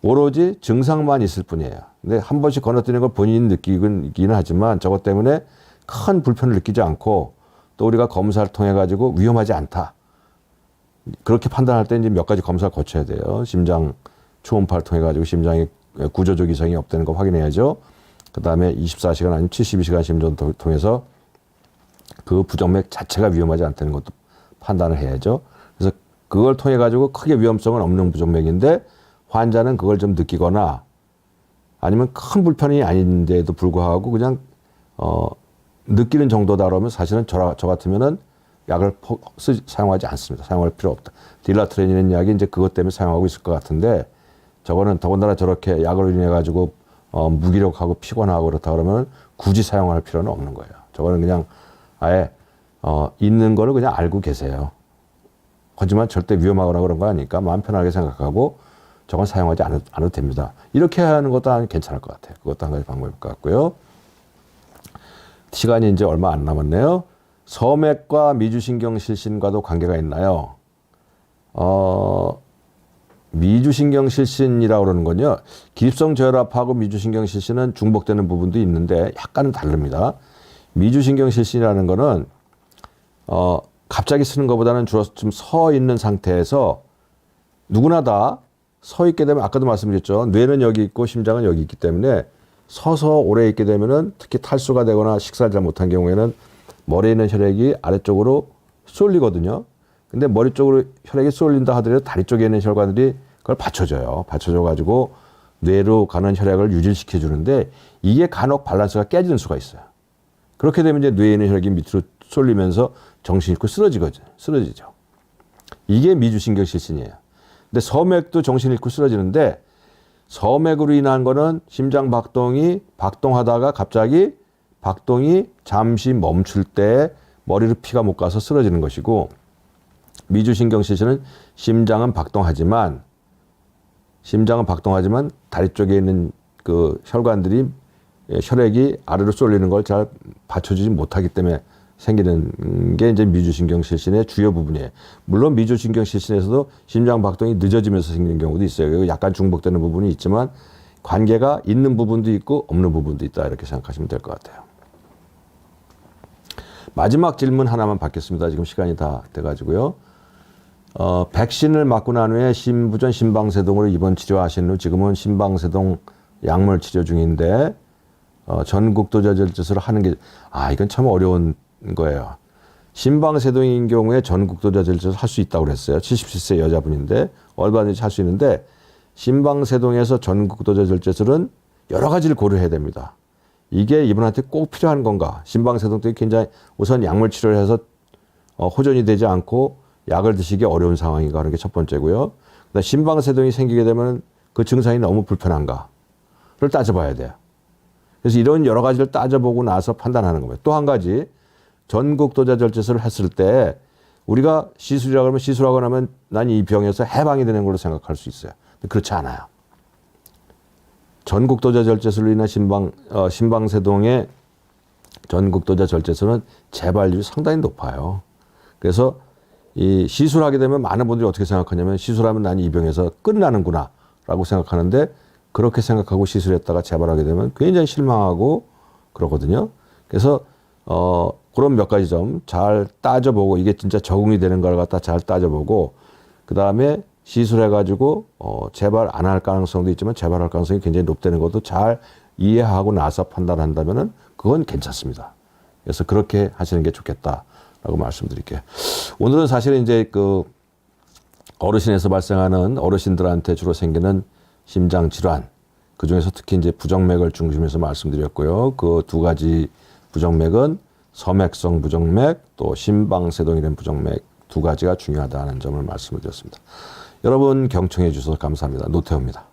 오로지 증상만 있을 뿐이에요. 근데 한 번씩 건너뛰는 걸 본인이 느끼기는 하지만 저것 때문에 큰 불편을 느끼지 않고 또 우리가 검사를 통해 가지고 위험하지 않다. 그렇게 판단할 때 이제 몇 가지 검사를 거쳐야 돼요. 심장 초음파를 통해 가지고 심장에 구조적 이상이 없다는 거 확인해야죠. 그 다음에 24시간 아니면 72시간 심전을 통해서 그 부정맥 자체가 위험하지 않다는 것도 판단을 해야죠. 그래서 그걸 통해 가지고 크게 위험성은 없는 부정맥인데 환자는 그걸 좀 느끼거나 아니면 큰 불편이 아닌데도 불구하고 그냥 느끼는 정도다 그러면 사실은 저 같으면은 약을 사용하지 않습니다. 사용할 필요 없다. 딜라트렌이라는 약이 이제 그것 때문에 사용하고 있을 것 같은데 저거는 더군다나 저렇게 약을 인해 가지고 무기력하고 피곤하고 그렇다 그러면 굳이 사용할 필요는 없는 거예요. 저거는 그냥 아예 있는 거를 그냥 알고 계세요. 하지만 절대 위험하거나 그런 거 아니니까 마음 편하게 생각하고 저건 사용하지 않아도 됩니다. 이렇게 하는 것도 괜찮을 것 같아요. 그것도 한 가지 방법일 것 같고요. 시간이 이제 얼마 안 남았네요. 서맥과 미주신경실신과도 관계가 있나요? 미주신경실신이라고 그러는 건요, 기립성 저혈압하고 미주신경실신은 중복되는 부분도 있는데 약간은 다릅니다. 미주신경실신이라는 거는 갑자기 쓰는 것보다는 주로 좀 서 있는 상태에서 누구나 다 서 있게 되면, 아까도 말씀드렸죠, 뇌는 여기 있고 심장은 여기 있기 때문에 서서 오래 있게 되면은 특히 탈수가 되거나 식사를 잘 못한 경우에는 머리에 있는 혈액이 아래쪽으로 쏠리거든요. 근데 머리 쪽으로 혈액이 쏠린다 하더라도 다리 쪽에 있는 혈관들이 그걸 받쳐줘요. 받쳐줘가지고 뇌로 가는 혈액을 유지시켜 주는데 이게 간혹 밸런스가 깨지는 수가 있어요. 그렇게 되면 이제 뇌에 있는 혈액이 밑으로 쏠리면서 정신이 잃고 쓰러지죠. 이게 미주신경실신이에요. 근데 서맥도 정신이 잃고 쓰러지는데 서맥으로 인한 거는 심장 박동하다가 갑자기 박동이 잠시 멈출 때 머리로 피가 못 가서 쓰러지는 것이고, 미주신경실신은 심장은 박동하지만 다리 쪽에 있는 그 혈관들이 혈액이 아래로 쏠리는 걸 잘 받쳐주지 못하기 때문에 생기는 게 이제 미주신경실신의 주요 부분이에요. 물론 미주신경실신에서도 심장 박동이 늦어지면서 생기는 경우도 있어요. 약간 중복되는 부분이 있지만 관계가 있는 부분도 있고 없는 부분도 있다, 이렇게 생각하시면 될 것 같아요. 마지막 질문 하나만 받겠습니다. 지금 시간이 다 돼가지고요. 백신을 맞고 난 후에 신부전 심방세동으로 입원 치료하신 후 지금은 심방세동 약물 치료 중인데 전국도자절제술을 하는 게 이건 참 어려운 거예요. 심방세동인 경우에 전국도자절제술 할 수 있다고 그랬어요. 77세 여자분인데 얼마든지 할 수 있는데 심방세동에서 전국도자절제술은 여러 가지를 고려해야 됩니다. 이게 이분한테 꼭 필요한 건가? 심방세동 때 굉장히 우선 약물 치료를 해서 호전이 되지 않고 약을 드시기 어려운 상황인가 하는 게 첫 번째고요. 그다음에 심방세동이 생기게 되면 그 증상이 너무 불편한가를 따져봐야 돼요. 그래서 이런 여러 가지를 따져보고 나서 판단하는 겁니다. 또 한 가지 전국도자절제술을 했을 때 우리가 시술이라고 하면 시술하고 나면 난 이 병에서 해방이 되는 걸로 생각할 수 있어요. 근데 그렇지 않아요. 전국도자절제술로 인한 심방세동의 전국도자절제술은 재발률이 상당히 높아요. 그래서 이 시술하게 되면 많은 분들이 어떻게 생각하냐면 시술하면 난 이 병에서 끝나는구나 라고 생각하는데 그렇게 생각하고 시술했다가 재발하게 되면 굉장히 실망하고 그러거든요. 그래서 그런 몇 가지 점 잘 따져보고 이게 진짜 적응이 되는 걸 갖다 잘 따져보고 그 다음에 시술해가지고 재발 안 할 가능성도 있지만 재발할 가능성이 굉장히 높다는 것도 잘 이해하고 나서 판단한다면은 그건 괜찮습니다. 그래서 그렇게 하시는 게 좋겠다라고 말씀드릴게요. 오늘은 사실은 이제 그 어르신에서 발생하는 어르신들한테 주로 생기는 심장 질환 그 중에서 특히 이제 부정맥을 중심해서 말씀드렸고요. 그 두 가지 부정맥은 섬액성 부정맥 또 심방세동이라는 부정맥 두 가지가 중요하다는 점을 말씀을 드렸습니다. 여러분 경청해 주셔서 감사합니다. 노태우입니다.